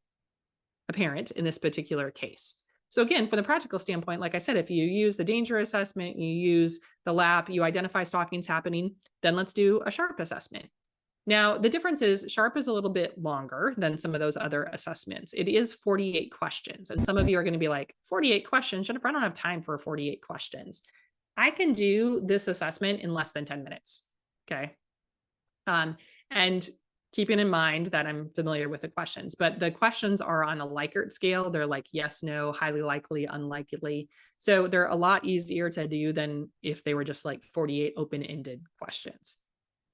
apparent in this particular case. So again, from the practical standpoint, like I said, if you use the danger assessment, you use the LAP, you identify stalking's happening, then let's do a SHARP assessment. Now, the difference is SHARP is a little bit longer than some of those other assessments. It is 48 questions. And some of you are going to be like, 48 questions? Jennifer, I don't have time for 48 questions. I can do this assessment in less than 10 minutes. Okay. And keeping in mind that I'm familiar with the questions, but the questions are on a Likert scale. They're like yes, no, highly likely, unlikely. So they're a lot easier to do than if they were just like 48 open-ended questions.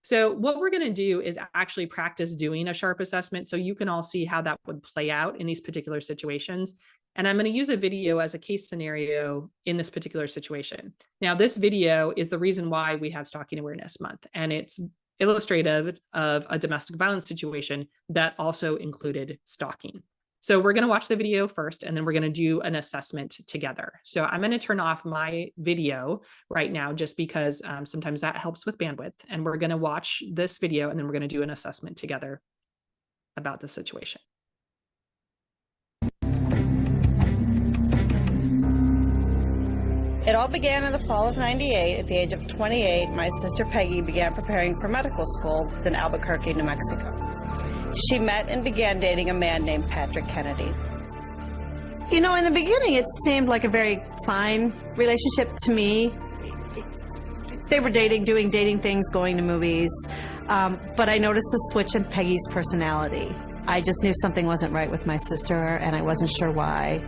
So what we're going to do is actually practice doing a SHARP assessment so you can all see how that would play out in these particular situations. And I'm going to use a video as a case scenario in this particular situation. Now, this video is the reason why we have Stalking Awareness Month, and it's illustrative of a domestic violence situation that also included stalking. So we're going to watch the video first, and then we're going to do an assessment together. So I'm going to turn off my video right now just because sometimes that helps with bandwidth. And we're going to watch this video, and then we're going to do an assessment together about the situation. It all began in the fall of '98. At the age of 28, my sister Peggy began preparing for medical school in Albuquerque, New Mexico. She met and began dating a man named Patrick Kennedy. You know, in the beginning, it seemed like a very fine relationship to me. They were dating, doing dating things, going to movies, but I noticed a switch in Peggy's personality. I just knew something wasn't right with my sister, and I wasn't sure why.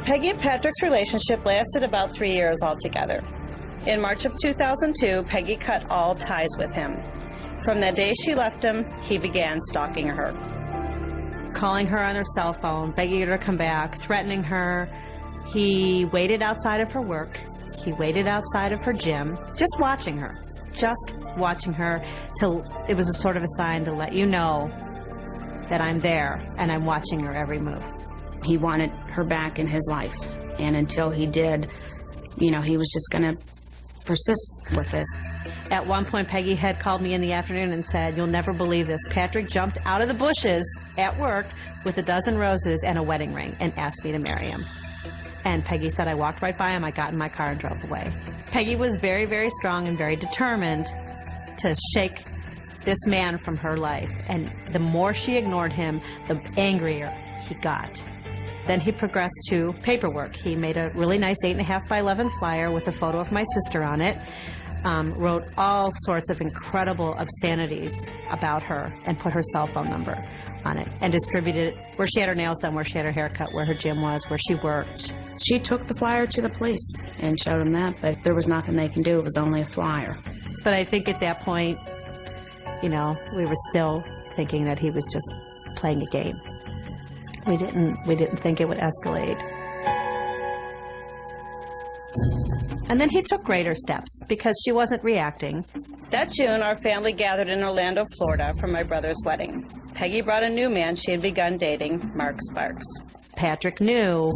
Peggy and Patrick's relationship lasted about 3 years altogether. In March of 2002, Peggy cut all ties with him. From the day she left him, he began stalking her. Calling her on her cell phone, begging her to come back, threatening her. He waited outside of her work. He waited outside of her gym, just watching her till it was a sort of a sign to let you know that I'm there and I'm watching her every move. He wanted her back in his life, and until he did, you know, he was just going to persist with it. At one point, Peggy had called me in the afternoon and said, "You'll never believe this. Patrick jumped out of the bushes at work with a dozen roses and a wedding ring and asked me to marry him." And Peggy said, "I walked right by him, I got in my car and drove away." Peggy was very, very strong and very determined to shake this man from her life. And the more she ignored him, the angrier he got. Then he progressed to paperwork. He made a really nice 8.5 by 11 flyer with a photo of my sister on it, wrote all sorts of incredible obscenities about her, and put her cell phone number on it, and distributed it where she had her nails done, where she had her hair cut, where her gym was, where she worked. She took the flyer to the police and showed them that, but there was nothing they can do. It was only a flyer. But I think at that point, you know, we were still thinking that he was just playing a game. We didn't think it would escalate. And then he took greater steps because she wasn't reacting. That June, our family gathered in Orlando, Florida for my brother's wedding. Peggy brought a new man she had begun dating, Mark Sparks. Patrick knew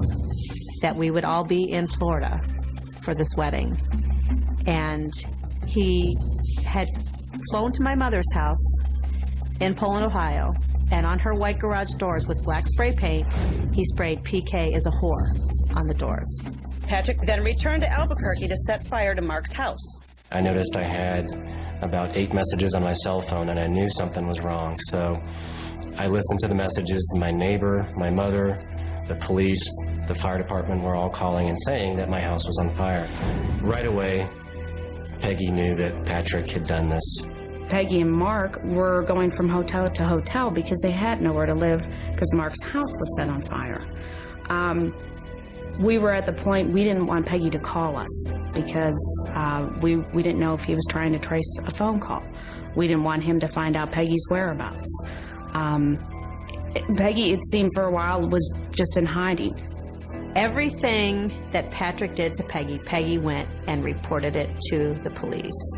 that we would all be in Florida for this wedding. And he had flown to my mother's house in Poland, Ohio, and on her white garage doors with black spray paint, he sprayed "PK is a whore" on the doors. Patrick then returned to Albuquerque to set fire to Mark's house. I noticed I had about 8 messages on my cell phone, and I knew something was wrong. So I listened to the messages. My neighbor, my mother, the police, the fire department were all calling and saying that my house was on fire. Right away, Peggy knew that Patrick had done this. Peggy and Mark were going from hotel to hotel because they had nowhere to live because Mark's house was set on fire. We were at the point we didn't want Peggy to call us because we didn't know if he was trying to trace a phone call. We didn't want him to find out Peggy's whereabouts. Peggy, it seemed for a while, was just in hiding. Everything that Patrick did to Peggy, Peggy went and reported it to the police.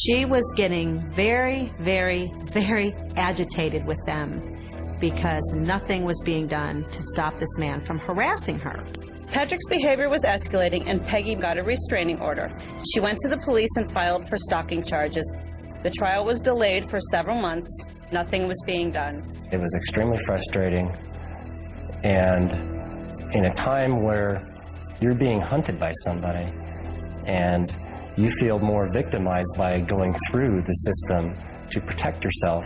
She was getting very, very, very agitated with them because nothing was being done to stop this man from harassing her. Patrick's behavior was escalating, and Peggy got a restraining order. She went to the police and filed for stalking charges. The trial was delayed for several months. Nothing was being done. It was extremely frustrating, and in a time where you're being hunted by somebody and you feel more victimized by going through the system to protect yourself,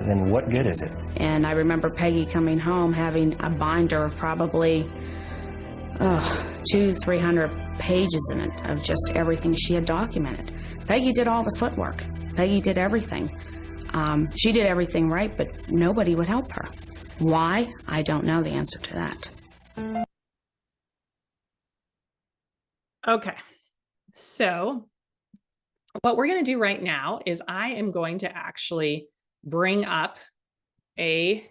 then what good is it? And I remember Peggy coming home having a binder of probably 200-300 pages in it of just everything she had documented. Peggy did all the footwork. Peggy did everything. She did everything right, but nobody would help her. Why? I don't know the answer to that. Okay. So what we're going to do right now is I am going to actually bring up a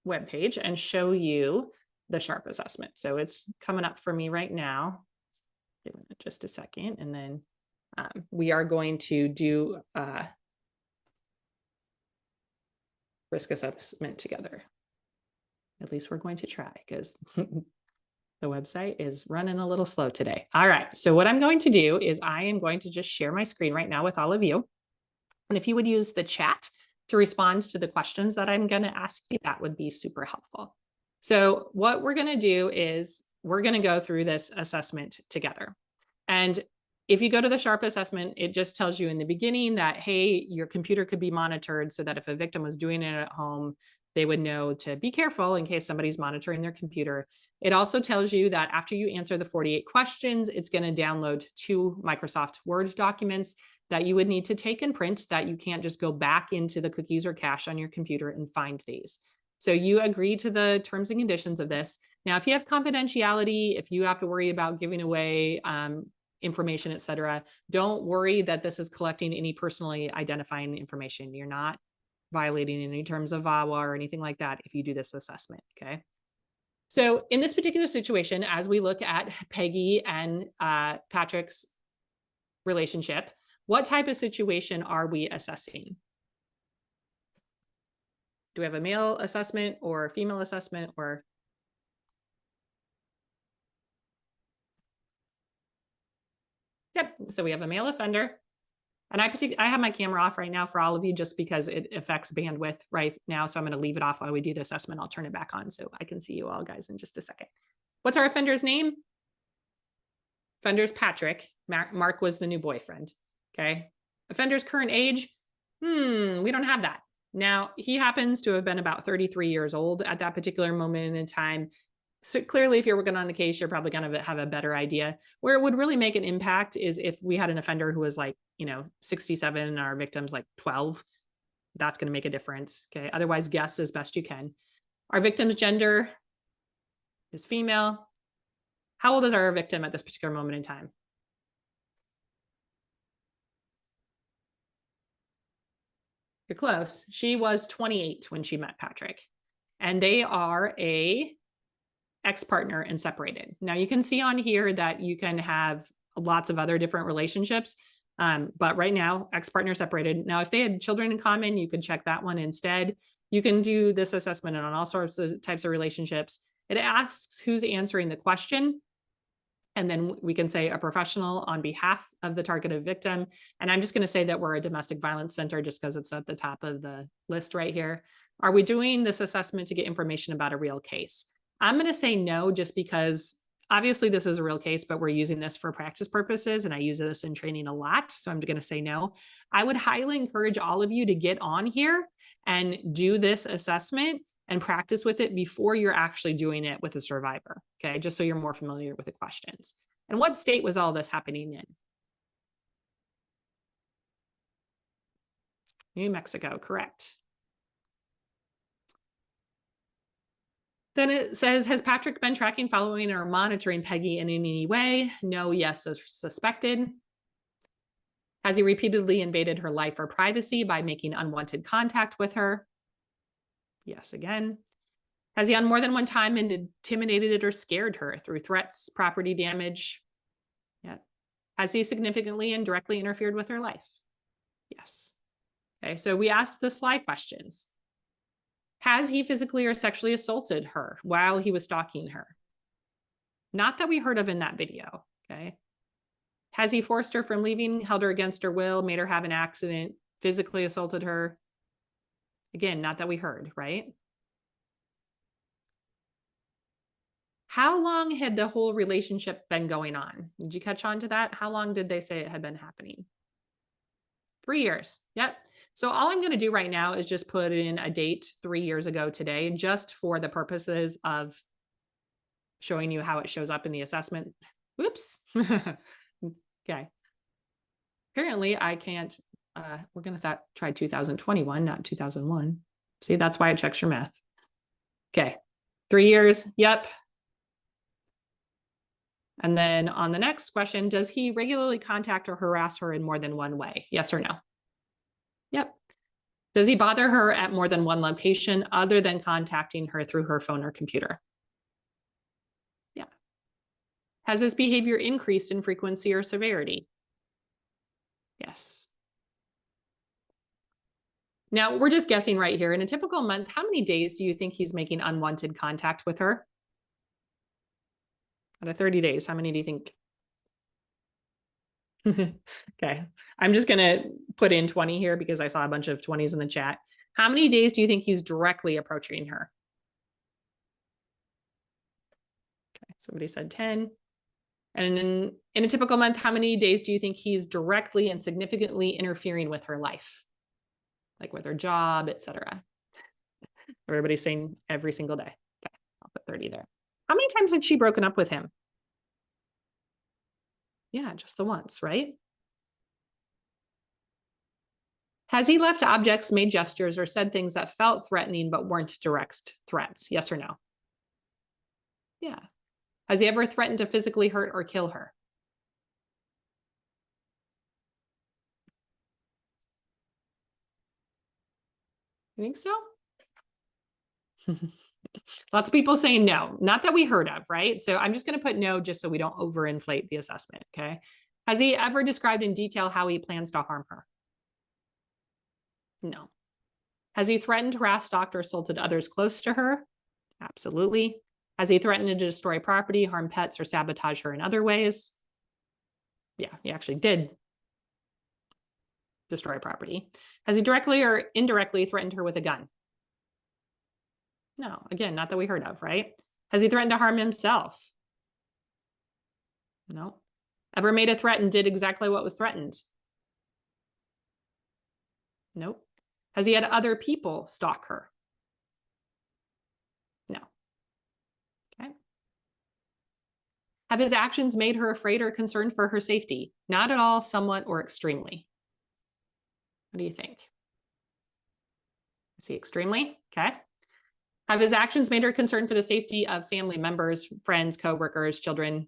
web page and show you the SHARP assessment. So it's coming up for me right now. Give it just a second, and then we are going to do risk assessment together. At least we're going to try, because the website is running a little slow today. All right, so what I'm going to do is I am going to just share my screen right now with all of you. And if you would use the chat to respond to the questions that I'm going to ask you, that would be super helpful. So what we're going to do is we're going to go through this assessment together. And if you go to the SHARP assessment, it just tells you in the beginning that, hey, your computer could be monitored so that if a victim was doing it at home, they would know to be careful in case somebody's monitoring their computer. It also tells you that after you answer the 48 questions, it's going to download 2 Microsoft Word documents that you would need to take and print, that you can't just go back into the cookies or cache on your computer and find these. So you agree to the terms and conditions of this. Now, if you have confidentiality, if you have to worry about giving away information, et cetera, don't worry that this is collecting any personally identifying information. You're not violating any terms of VAWA or anything like that if you do this assessment, okay? So in this particular situation, as we look at Peggy and Patrick's relationship, what type of situation are we assessing? Do we have a male assessment or a female assessment, or? Yep, so we have a male offender. And I have my camera off right now for all of you just because it affects bandwidth right now. So I'm going to leave it off while we do the assessment. I'll turn it back on so I can see you all guys in just a second. What's our offender's name? Offender's Patrick. Mark was the new boyfriend. Okay. Offender's current age? We don't have that. Now, he happens to have been about 33 years old at that particular moment in time. So clearly, if you're working on the case, you're probably going to have a better idea. Where it would really make an impact is if we had an offender who was like, 67 and our victim's like 12. That's going to make a difference. Okay. Otherwise, guess as best you can. Our victim's gender is female. How old is our victim at this particular moment in time? You're close. She was 28 when she met Patrick, and they are a ex-partner and separated. Now you can see on here that you can have lots of other different relationships, but right now, ex-partner separated. Now, if they had children in common, you could check that one instead. You can do this assessment on all sorts of types of relationships. It asks who's answering the question. And then we can say a professional on behalf of the targeted victim. And I'm just going to say that we're a domestic violence center just because it's at the top of the list right here. Are we doing this assessment to get information about a real case? I'm going to say no, just because obviously this is a real case, but we're using this for practice purposes. And I use this in training a lot. So I'm going to say no. I would highly encourage all of you to get on here and do this assessment and practice with it before you're actually doing it with a survivor, okay? Just so you're more familiar with the questions. And what state was all this happening in? New Mexico, correct. Then it says, has Patrick been tracking, following, or monitoring Peggy in any way? No, yes, suspected. Has he repeatedly invaded her life or privacy by making unwanted contact with her? Yes, again. Has he on more than one time intimidated or scared her through threats, property damage? Yeah. Has he significantly and directly interfered with her life? Yes. Okay, so we asked the slide questions. Has he physically or sexually assaulted her while he was stalking her? Not that we heard of in that video, okay? Has he forced her from leaving, held her against her will, made her have an accident, physically assaulted her? Again, not that we heard, right? How long had the whole relationship been going on? Did you catch on to that? How long did they say it had been happening? 3 years. Yep. So all I'm going to do right now is just put in a date 3 years ago today, just for the purposes of showing you how it shows up in the assessment. Whoops. Okay. Apparently I can't, we're going to try 2021, not 2001. See, that's why it checks your math. Okay. 3 years. Yep. And then on the next question, does he regularly contact or harass her in more than one way? Yes or no? Yep. Does he bother her at more than one location other than contacting her through her phone or computer? Yeah. Has his behavior increased in frequency or severity? Yes. Now, we're just guessing right here. In a typical month, how many days do you think he's making unwanted contact with her? Out of 30 days, how many do you think? Okay, I'm just going to put in 20 here because I saw a bunch of 20s in the chat. How many days do you think he's directly approaching her? Okay, somebody said 10. And in a typical month, how many days do you think he's directly and significantly interfering with her life? Like with her job, etc. Everybody's saying every single day. Okay, I'll put 30 there. How many times had she broken up with him? Yeah, just the once, right? Has he left objects, made gestures, or said things that felt threatening but weren't direct threats? Yes or no? Yeah. Has he ever threatened to physically hurt or kill her? You think so? Lots of people saying no, not that we heard of, right? So I'm just going to put no just so we don't overinflate the assessment, okay? Has he ever described in detail how he plans to harm her? No. Has he threatened, harassed, stalked, or assaulted others close to her? Absolutely. Has he threatened to destroy property, harm pets, or sabotage her in other ways? Yeah, he actually did destroy property. Has he directly or indirectly threatened her with a gun? No, again, not that we heard of, right? Has he threatened to harm himself? No. Ever made a threat and did exactly what was threatened? Nope. Has he had other people stalk her? No. Okay. Have his actions made her afraid or concerned for her safety? Not at all, somewhat, or extremely. What do you think? Is he extremely? Okay. Have his actions made her concerned for the safety of family members, friends, co-workers, children?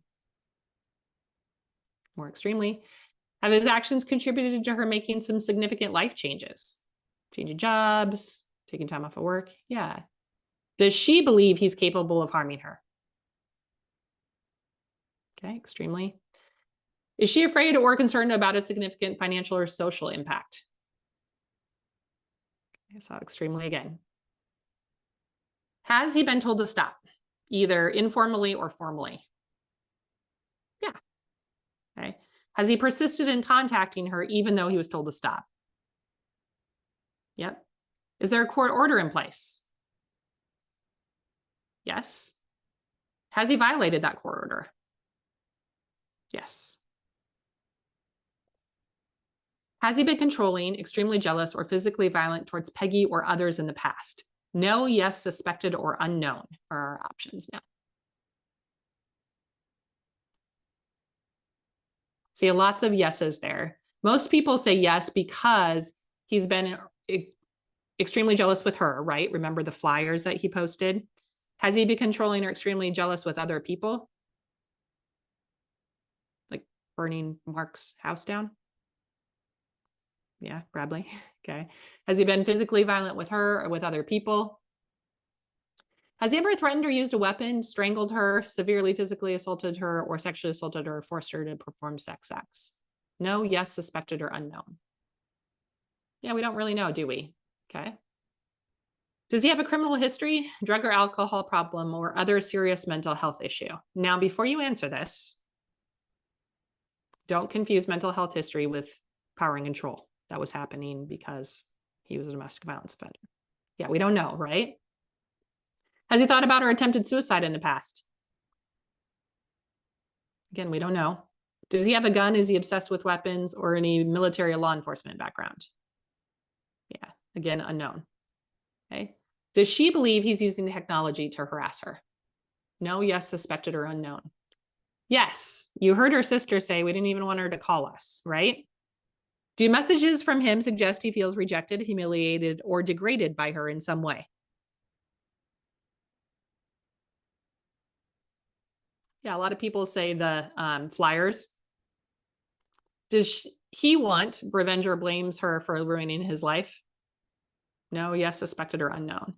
More extremely. Have his actions contributed to her making some significant life changes? Changing jobs, taking time off of work? Yeah. Does she believe he's capable of harming her? Okay, extremely. Is she afraid or concerned about a significant financial or social impact? I saw extremely again. Has he been told to stop, either informally or formally? Yeah. Okay. Has he persisted in contacting her even though he was told to stop? Yep. Is there a court order in place? Yes. Has he violated that court order? Yes. Has he been controlling, extremely jealous, or physically violent towards Peggy or others in the past? No, yes, suspected, or unknown are our options now. See, lots of yeses there. Most people say yes because he's been extremely jealous with her, right? Remember the flyers that he posted? Has he been controlling or extremely jealous with other people? Like burning Mark's house down? Yeah, Bradley. Okay. Has he been physically violent with her or with other people? Has he ever threatened or used a weapon, strangled her, severely physically assaulted her, or sexually assaulted her, or forced her to perform sex acts? No, yes, suspected, or unknown. Yeah, we don't really know, do we? Okay. Does he have a criminal history, drug or alcohol problem, or other serious mental health issue? Now, before you answer this, don't confuse mental health history with power and control. That was happening because he was a domestic violence offender. Yeah, we don't know, right? Has he thought about or attempted suicide in the past? Again, we don't know. Does he have a gun? Is he obsessed with weapons or any military or law enforcement background? Yeah, again, unknown. Okay. Does she believe he's using technology to harass her? No, yes, suspected, or unknown. Yes, you heard her sister say we didn't even want her to call us, right? Do messages from him suggest he feels rejected, humiliated, or degraded by her in some way? Yeah, a lot of people say the flyers. Does he want revenge or blames her for ruining his life? No, yes, suspected, or unknown.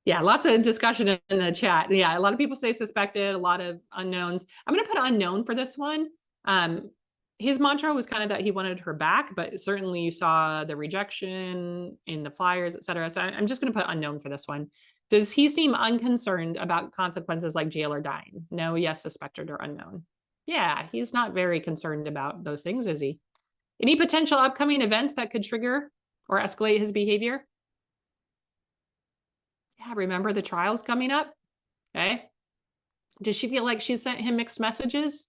Yeah, lots of discussion in the chat. Yeah, a lot of people say suspected, a lot of unknowns. I'm going to put unknown for this one. his mantra was kind of that he wanted her back, but certainly you saw the rejection in the flyers, et cetera. So I'm just going to put unknown for this one. Does he seem unconcerned about consequences like jail or dying? No, yes, suspected or unknown. Yeah, he's not very concerned about those things, is he? Any potential upcoming events that could trigger or escalate his behavior? Yeah, remember the trials coming up? Okay. Does she feel like she sent him mixed messages?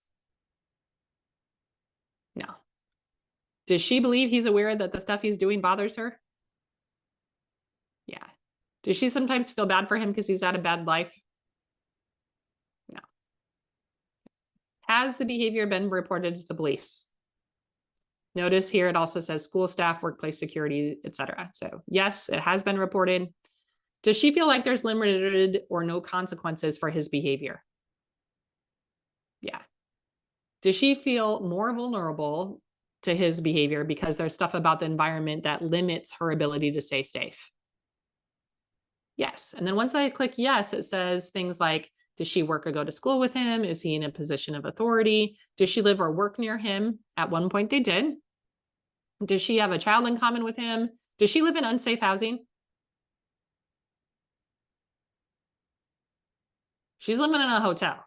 No. Does she believe he's aware that the stuff he's doing bothers her? Yeah. Does she sometimes feel bad for him because he's had a bad life? No. Has the behavior been reported to the police? Notice here it also says school staff, workplace security, etc. So yes, it has been reported. Does she feel like there's limited or no consequences for his behavior? Yeah. Does she feel more vulnerable to his behavior because there's stuff about the environment that limits her ability to stay safe? Yes. And then once I click yes, it says things like, does she work or go to school with him? Is he in a position of authority? Does she live or work near him? At one point they did. Does she have a child in common with him? Does she live in unsafe housing? She's living in a hotel.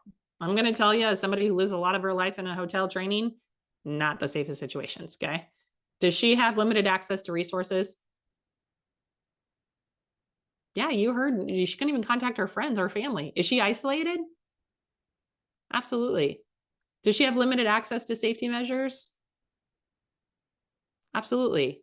I'm going to tell you, as somebody who lives a lot of her life in a hotel training, not the safest situations, okay? Does she have limited access to resources? Yeah, you heard, she couldn't even contact her friends or family. Is she isolated? Absolutely. Does she have limited access to safety measures? Absolutely.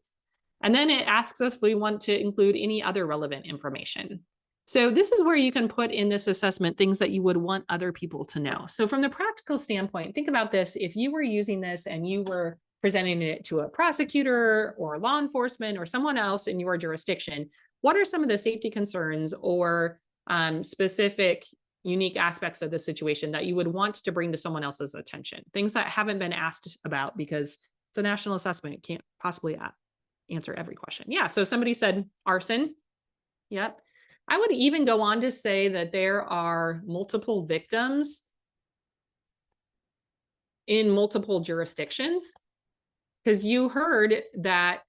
And then it asks us if we want to include any other relevant information. So this is where you can put in this assessment things that you would want other people to know. So from the practical standpoint, think about this. If you were using this and you were presenting it to a prosecutor or law enforcement or someone else in your jurisdiction, what are some of the safety concerns or specific unique aspects of the situation that you would want to bring to someone else's attention? Things that haven't been asked about because it's a national assessment. It can't possibly answer every question. Yeah, so somebody said arson. Yep. I would even go on to say that there are multiple victims in multiple jurisdictions, because you heard that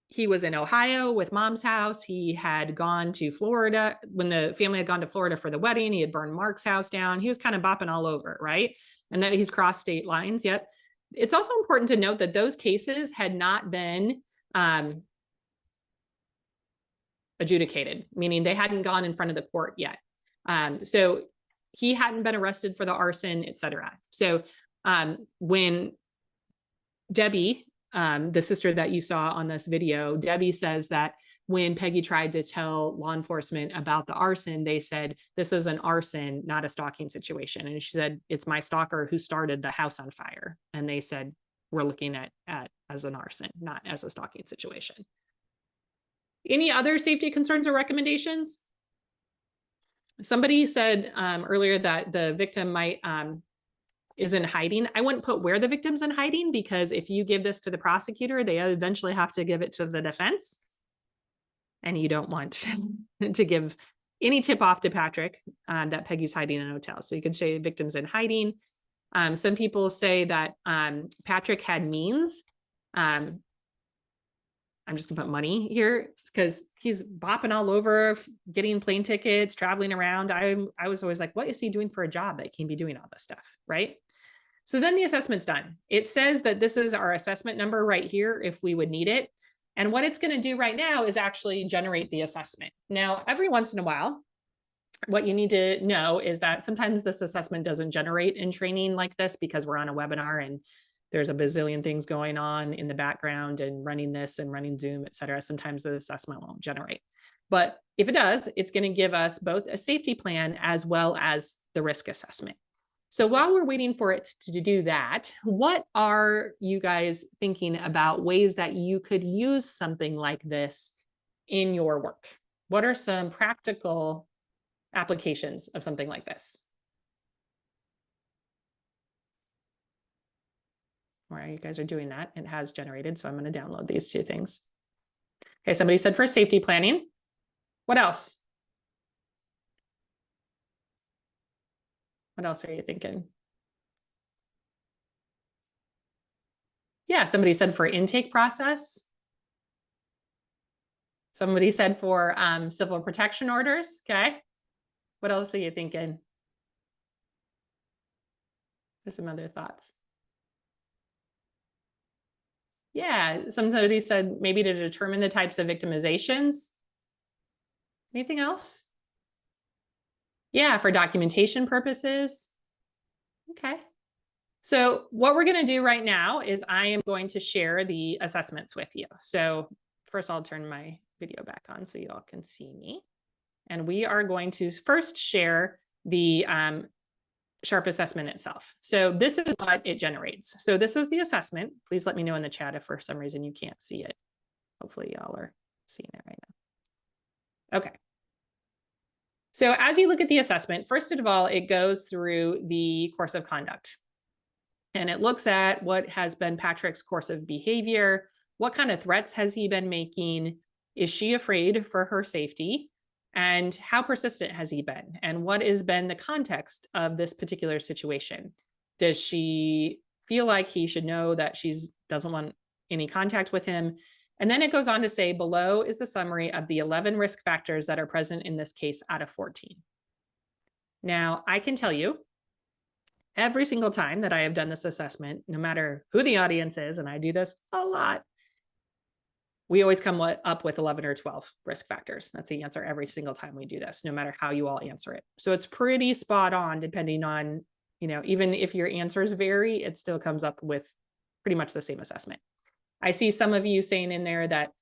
he was in Ohio with mom's house. He had gone to Florida when the family had gone to Florida for the wedding. He had burned Mark's house down. He was kind of bopping all over, right? And that he's crossed state lines. Yep. It's also important to note that those cases had not been adjudicated, meaning they hadn't gone in front of the court yet. So he hadn't been arrested for the arson, et cetera. So when Debbie, the sister that you saw on this video, Debbie says that when Peggy tried to tell law enforcement about the arson, they said, this is an arson, not a stalking situation. And she said, it's my stalker who started the house on fire. And they said, we're looking at as an arson, not as a stalking situation. Any other safety concerns or recommendations? Somebody said earlier that the victim might is in hiding. I wouldn't put where the victim's in hiding, because if you give this to the prosecutor, they eventually have to give it to the defense. And you don't want to give any tip off to Patrick that Peggy's hiding in a hotel. So you could say the victim's in hiding. Some people say that Patrick had means. I'm just gonna put money here because he's bopping all over, getting plane tickets, traveling around. I was always like, what is he doing for a job that he can be doing all this stuff, right? So then the assessment's done. It says that this is our assessment number right here if we would need it. And what it's going to do right now is actually generate the assessment. Now, every once in a while, what you need to know is that sometimes this assessment doesn't generate in training like this because we're on a webinar and there's a bazillion things going on in the background and running this and running Zoom, et cetera. Sometimes the assessment won't generate. But if it does, it's going to give us both a safety plan as well as the risk assessment. So while we're waiting for it to do that, what are you guys thinking about ways that you could use something like this in your work? What are some practical applications of something like this? Where you guys are doing that, it has generated, so I'm going to download these two things. Okay, somebody said for safety planning. What else? What else are you thinking? Yeah, somebody said for intake process. Somebody said for civil protection orders. Okay. What else are you thinking? There's some other thoughts. Yeah, somebody said maybe to determine the types of victimizations. Anything else? Yeah, for documentation purposes. Okay. So what we're going to do right now is I am going to share the assessments with you. So first I'll turn my video back on so you all can see me. And we are going to first share the SHARP assessment itself. So this is what it generates. So this is the assessment. Please let me know in the chat if for some reason you can't see it. Hopefully y'all are seeing it right now. Okay. So as you look at the assessment, first of all, it goes through the course of conduct. And it looks at what has been Patrick's course of behavior. What kind of threats has he been making? Is she afraid for her safety? And how persistent has he been? And what has been the context of this particular situation? Does she feel like he should know that she doesn't want any contact with him? And then it goes on to say, below is the summary of the 11 risk factors that are present in this case out of 14. Now, I can tell you, every single time that I have done this assessment, no matter who the audience is, and I do this a lot, we always come up with 11 or 12 risk factors. That's the answer every single time we do this, no matter how you all answer it. So it's pretty spot on depending on, even if your answers vary, it still comes up with pretty much the same assessment. I see some of you saying in there that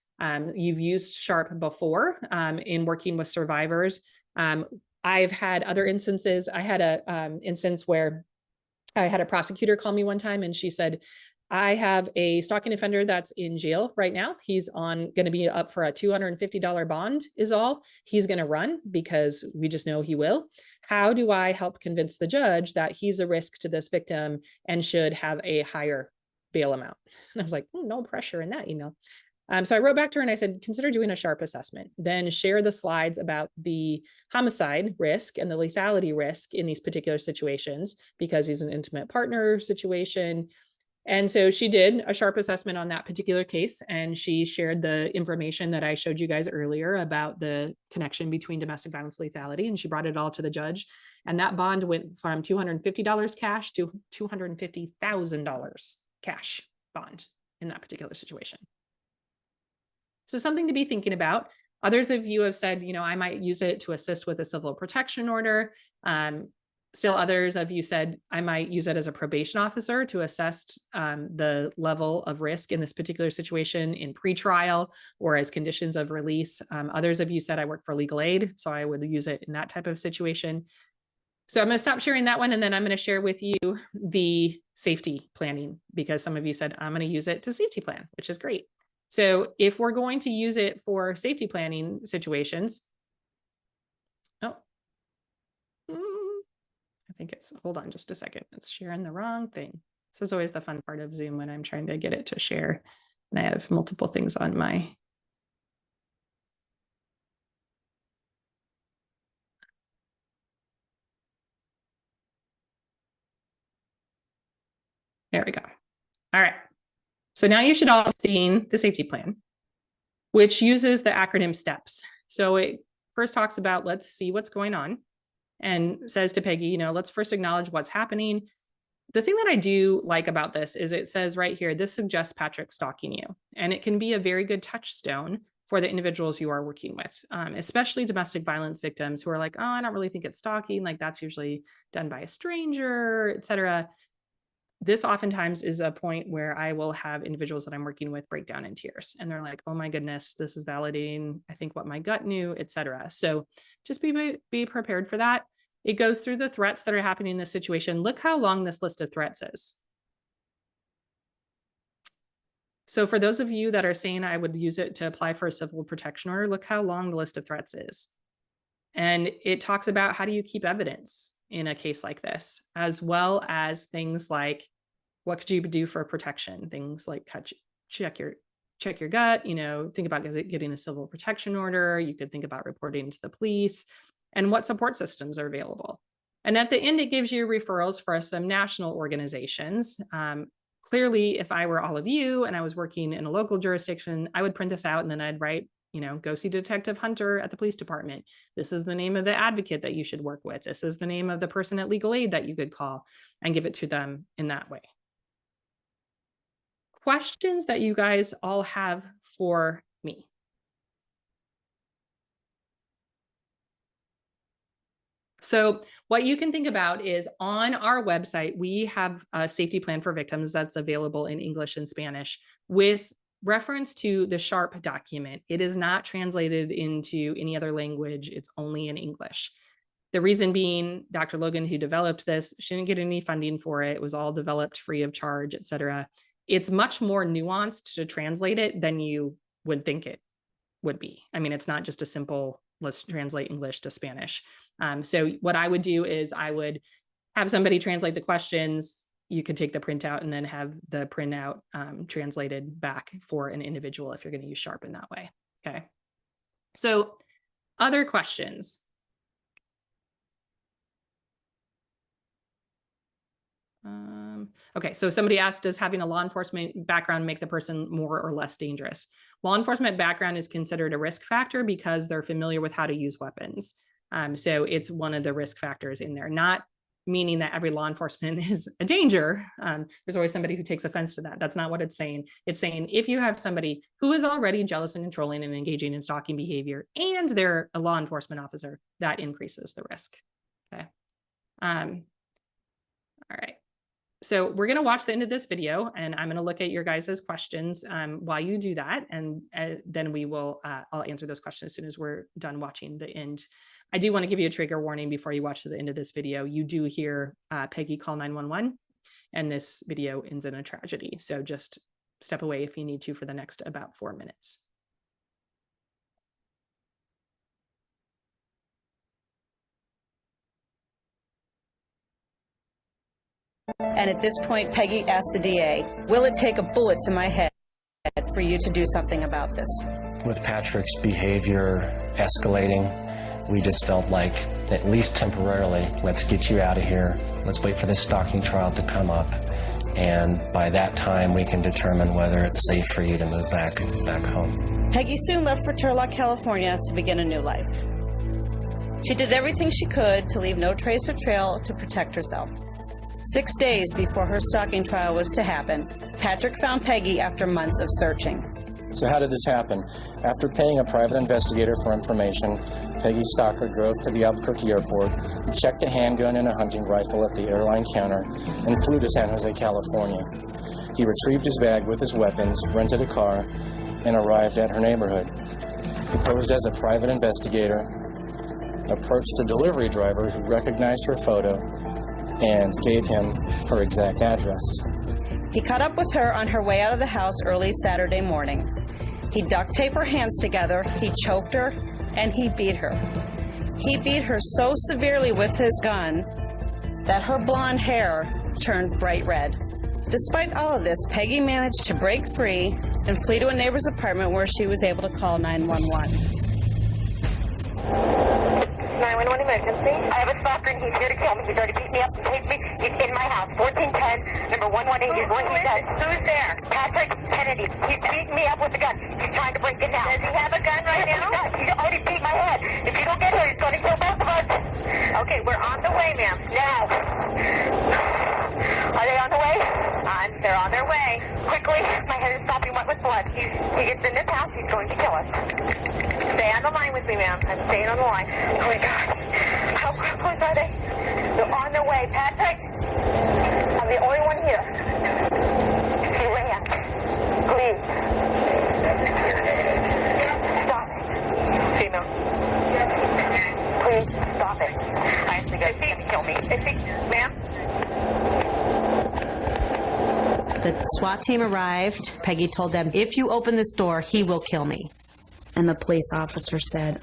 you've used SHARP before in working with survivors. I've had other instances. I had a instance where I had a prosecutor call me one time and she said, I have a stalking offender that's in jail right now. He's going to be up for a $250 bond is all. He's going to run because we just know he will. How do I help convince the judge that he's a risk to this victim and should have a higher bail amount? And I was like, no pressure in that email. So I wrote back to her and I said, consider doing a SHARP assessment, then share the slides about the homicide risk and the lethality risk in these particular situations because he's an intimate partner situation. And so she did a SHARP assessment on that particular case, and she shared the information that I showed you guys earlier about the connection between domestic violence lethality, and she brought it all to the judge. And that bond went from $250 cash to $250,000 cash bond in that particular situation. So something to be thinking about. Others of you have said, I might use it to assist with a civil protection order. Still others of you said, I might use it as a probation officer to assess the level of risk in this particular situation in pretrial or as conditions of release. Others of you said I work for legal aid, so I would use it in that type of situation. So I'm going to stop sharing that one, and then I'm going to share with you the safety planning, because some of you said I'm going to use it to safety plan, which is great. So if we're going to use it for safety planning situations, I think hold on just a second. It's sharing the wrong thing. This is always the fun part of Zoom when I'm trying to get it to share. And I have multiple things on my. There we go. All right. So now you should all have seen the safety plan, which uses the acronym STEPS. So it first talks about, let's see what's going on, and says to Peggy, let's first acknowledge what's happening. The thing that I do like about this is it says right here, this suggests Patrick stalking you. And it can be a very good touchstone for the individuals you are working with, especially domestic violence victims who are like, oh, I don't really think it's stalking. Like that's usually done by a stranger, et cetera. This oftentimes is a point where I will have individuals that I'm working with break down in tears. And they're like, oh my goodness, this is validating, I think, what my gut knew, et cetera. So just be prepared for that. It goes through the threats that are happening in this situation. Look how long this list of threats is. So for those of you that are saying I would use it to apply for a civil protection order, look how long the list of threats is. And it talks about how do you keep evidence in a case like this, as well as things like what could you do for protection? Things like check your gut, think about getting a civil protection order. You could think about reporting to the police and what support systems are available. And at the end, it gives you referrals for some national organizations. clearly, if I were all of you and I was working in a local jurisdiction, I would print this out and then I'd write, go see Detective Hunter at the police department. This is the name of the advocate that you should work with. This is the name of the person at legal aid that you could call, and give it to them in that way. Questions that you guys all have for me? So what you can think about is, on our website, we have a safety plan for victims that's available in English and Spanish with reference to the SHARP document. It is not translated into any other language. It's only in English. The reason being, Dr. Logan, who developed this, she didn't get any funding for it. It was all developed free of charge, et cetera. It's much more nuanced to translate it than you would think it would be. I mean, it's not just a simple, let's translate English to Spanish. So what I would do is I would have somebody translate the questions. You could take the printout and then have the printout translated back for an individual if you're going to use SHARP in that way. Okay. So other questions? Okay, so somebody asked, does having a law enforcement background make the person more or less dangerous? Law enforcement background is considered a risk factor because they're familiar with how to use weapons. So it's one of the risk factors in there, not meaning that every law enforcement is a danger. There's always somebody who takes offense to that. That's not what it's saying. It's saying if you have somebody who is already jealous and controlling and engaging in stalking behavior and they're a law enforcement officer, that increases the risk. Okay. All right. So we're going to watch the end of this video, and I'm going to look at your guys' questions while you do that. And then we will, I'll answer those questions as soon as we're done watching the end. I do want to give you a trigger warning before you watch to the end of this video. You do hear Peggy call 911, and this video ends in a tragedy. So just step away if you need to for the next about 4 minutes. And at this point, Peggy asked the DA, will it take a bullet to my head for you to do something about this? With Patrick's behavior escalating, we just felt like, at least temporarily, let's get you out of here. Let's wait for this stalking trial to come up. And by that time, we can determine whether it's safe for you to move back home. Peggy soon left for Turlock, California to begin a new life. She did everything she could to leave no trace or trail to protect herself. 6 days before her stalking trial was to happen, Patrick found Peggy after months of searching. So how did this happen? After paying a private investigator for information, Peggy's stalker drove to the Albuquerque airport, checked a handgun and a hunting rifle at the airline counter, and flew to San Jose, California. He retrieved his bag with his weapons, rented a car, and arrived at her neighborhood. He posed as a private investigator, approached a delivery driver who recognized her photo, and gave him her exact address. He caught up with her on her way out of the house early Saturday morning. He duct taped her hands together, he choked her, and he beat her. He beat her so severely with his gun that her blonde hair turned bright red. Despite all of this, Peggy managed to break free and flee to a neighbor's apartment where she was able to call 911. 911 emergency. I have a stalker and he's here to kill me. He's already beat me up and taped me. He's in my house. 1410, number 118 is going to be dead. Who's there? Patrick Kennedy. He's beating me up with a gun. He's trying to break it down. Does he have a gun right now? No, he's already beat my head. If you don't get her, he's going to kill both of us. Okay, we're on the way, ma'am. Now. Are they on the way? They're on their way. Quickly. My head is stopping wet with blood. He gets in this house. He's going to kill us. Stay on the line with me, ma'am. I'm staying on the line. Oh, my God. How close are they? They're on their way. Patrick, I'm the only one here. He ran. Please. Stop it. Female. Please stop it. I think he's going to kill me. Ma'am? The SWAT team arrived. Peggy told them, if you open this door, he will kill me. And the police officer said,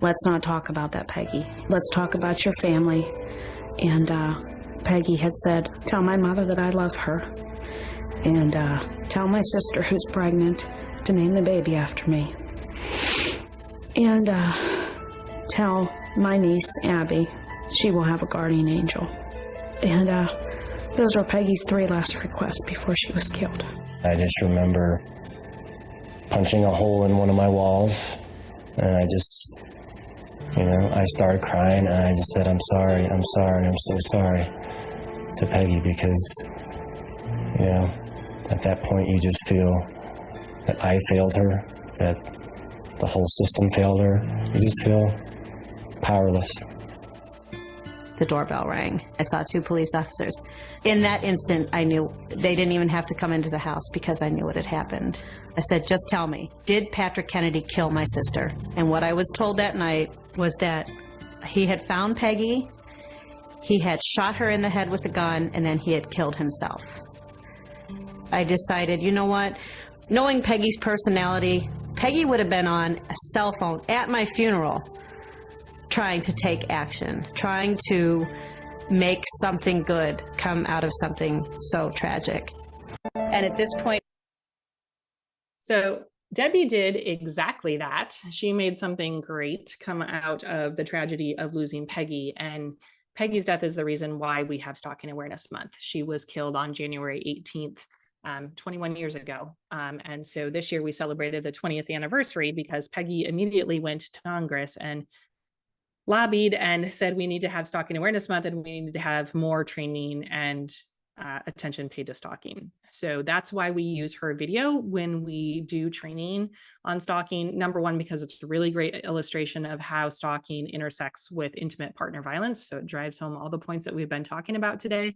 let's not talk about that, Peggy. Let's talk about your family. And Peggy had said, tell my mother that I love her. And tell my sister who's pregnant to name the baby after me. And tell my niece, Abby, she will have a guardian angel. And Those were Peggy's 3 last requests before she was killed. I just remember punching a hole in one of my walls, and I just, I started crying, and I just said, I'm sorry, I'm so sorry to Peggy, because, at that point you just feel that I failed her, that the whole system failed her. You just feel powerless. The doorbell rang. I saw 2 police officers. In that instant, I knew they didn't even have to come into the house because I knew what had happened. I said, just tell me, did Patrick Kennedy kill my sister? And what I was told that night was that he had found Peggy, he had shot her in the head with a gun, and then he had killed himself. I decided, you know what? Knowing Peggy's personality, Peggy would have been on a cell phone at my funeral trying to take action, trying to make something good come out of something so tragic. And at this point... So Debbie did exactly that. She made something great come out of the tragedy of losing Peggy. And Peggy's death is the reason why we have Stalking Awareness Month. She was killed on January 18th, 21 years ago. And so this year we celebrated the 20th anniversary because Peggy immediately went to Congress and lobbied and said we need to have Stalking Awareness Month and we need to have more training and attention paid to stalking. So that's why we use her video when we do training on stalking. Number one, because it's a really great illustration of how stalking intersects with intimate partner violence. So it drives home all the points that we've been talking about today.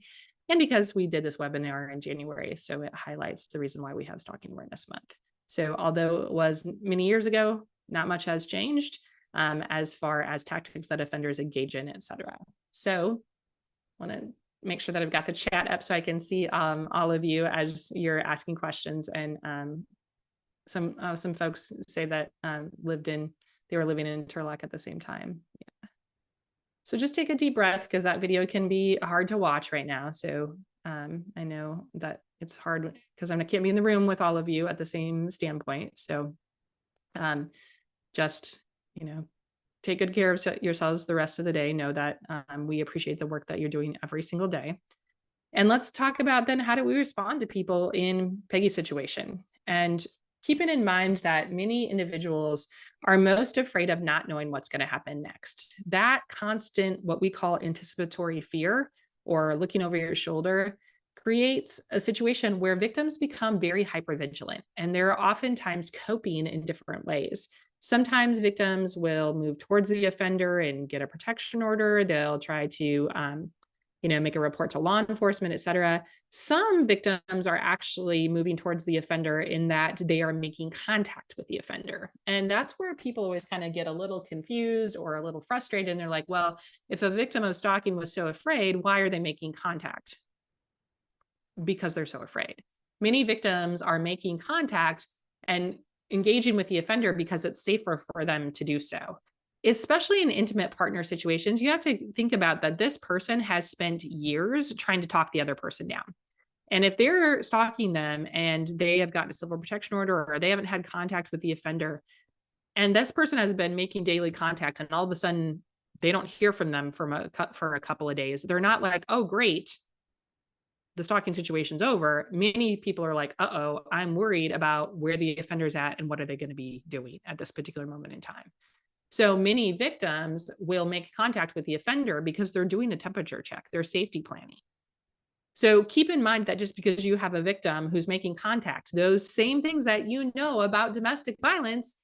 And because we did this webinar in January, so it highlights the reason why we have Stalking Awareness Month. So although it was many years ago, not much has changed as far as tactics that offenders engage in, et cetera. So I want to make sure that I've got the chat up so I can see all of you as you're asking questions. And some folks say that they were living in Interlock at the same time. Yeah. So just take a deep breath because that video can be hard to watch right now. So I know that it's hard because I can't be in the room with all of you at the same standpoint. So just, take good care of yourselves the rest of the day. Know that we appreciate the work that you're doing every single day. And let's talk about then how do we respond to people in Peggy's situation? And keeping in mind that many individuals are most afraid of not knowing what's going to happen next. That constant, what we call anticipatory fear or looking over your shoulder, creates a situation where victims become very hypervigilant, and they're oftentimes coping in different ways. Sometimes victims will move towards the offender and get a protection order. They'll try to, make a report to law enforcement, et cetera. Some victims are actually moving towards the offender in that they are making contact with the offender. And that's where people always kind of get a little confused or a little frustrated. And they're like, well, if a victim of stalking was so afraid, why are they making contact? Because they're so afraid. Many victims are making contact and engaging with the offender because it's safer for them to do so. Especially in intimate partner situations, you have to think about that this person has spent years trying to talk the other person down. And if they're stalking them and they have gotten a civil protection order or they haven't had contact with the offender, and this person has been making daily contact and all of a sudden they don't hear from them for a couple of days, they're not like, oh, great, the stalking situation's over. Many people are like, uh-oh, I'm worried about where the offender's at and what are they going to be doing at this particular moment in time. So many victims will make contact with the offender because they're doing a temperature check, they're safety planning. So keep in mind that just because you have a victim who's making contact, those same things that you know about domestic violence,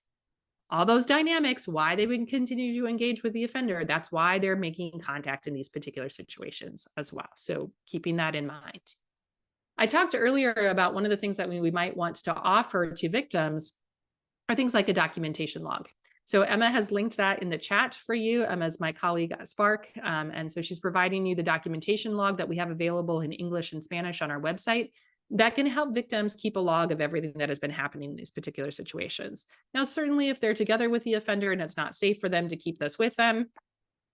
all those dynamics, why they would continue to engage with the offender, that's why they're making contact in these particular situations as well. So keeping that in mind. I talked earlier about one of the things that we might want to offer to victims are things like a documentation log. So Emma has linked that in the chat for you. Emma's my colleague at Spark. And so she's providing you the documentation log that we have available in English and Spanish on our website. That can help victims keep a log of everything that has been happening in these particular situations. Now, certainly if they're together with the offender and it's not safe for them to keep this with them,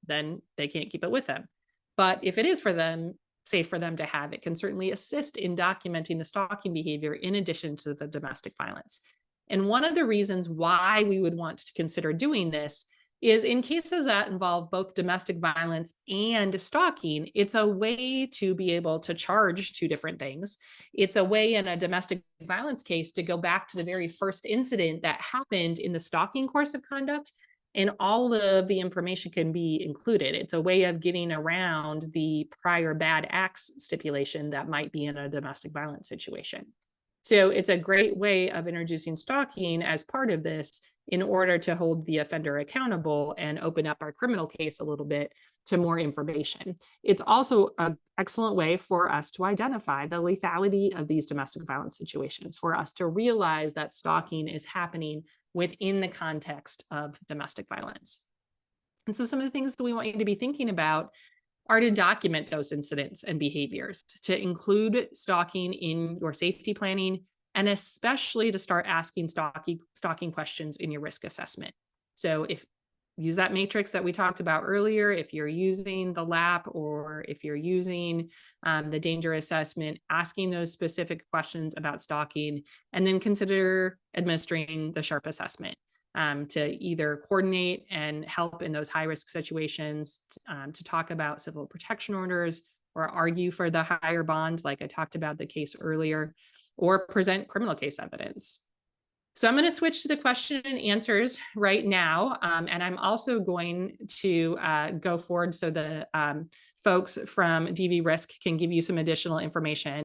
then they can't keep it with them. But if it is safe for them to have, it can certainly assist in documenting the stalking behavior in addition to the domestic violence. And one of the reasons why we would want to consider doing this is in cases that involve both domestic violence and stalking, it's a way to be able to charge two different things. It's a way in a domestic violence case to go back to the very first incident that happened in the stalking course of conduct, and all of the information can be included. It's a way of getting around the prior bad acts stipulation that might be in a domestic violence situation. So it's a great way of introducing stalking as part of this in order to hold the offender accountable and open up our criminal case a little bit to more information. It's also an excellent way for us to identify the lethality of these domestic violence situations, for us to realize that stalking is happening within the context of domestic violence. And so some of the things that we want you to be thinking about are to document those incidents and behaviors, to include stalking in your safety planning, and especially to start asking stalking questions in your risk assessment. So if use that matrix that we talked about earlier, if you're using the LAP or if you're using the danger assessment, asking those specific questions about stalking, and then consider administering the SHARP assessment to either coordinate and help in those high-risk situations, to talk about civil protection orders or argue for the higher bonds, like I talked about the case earlier, or present criminal case evidence. So I'm going to switch to the question and answers right now. And I'm also going to go forward so the folks from DV Risk can give you some additional information.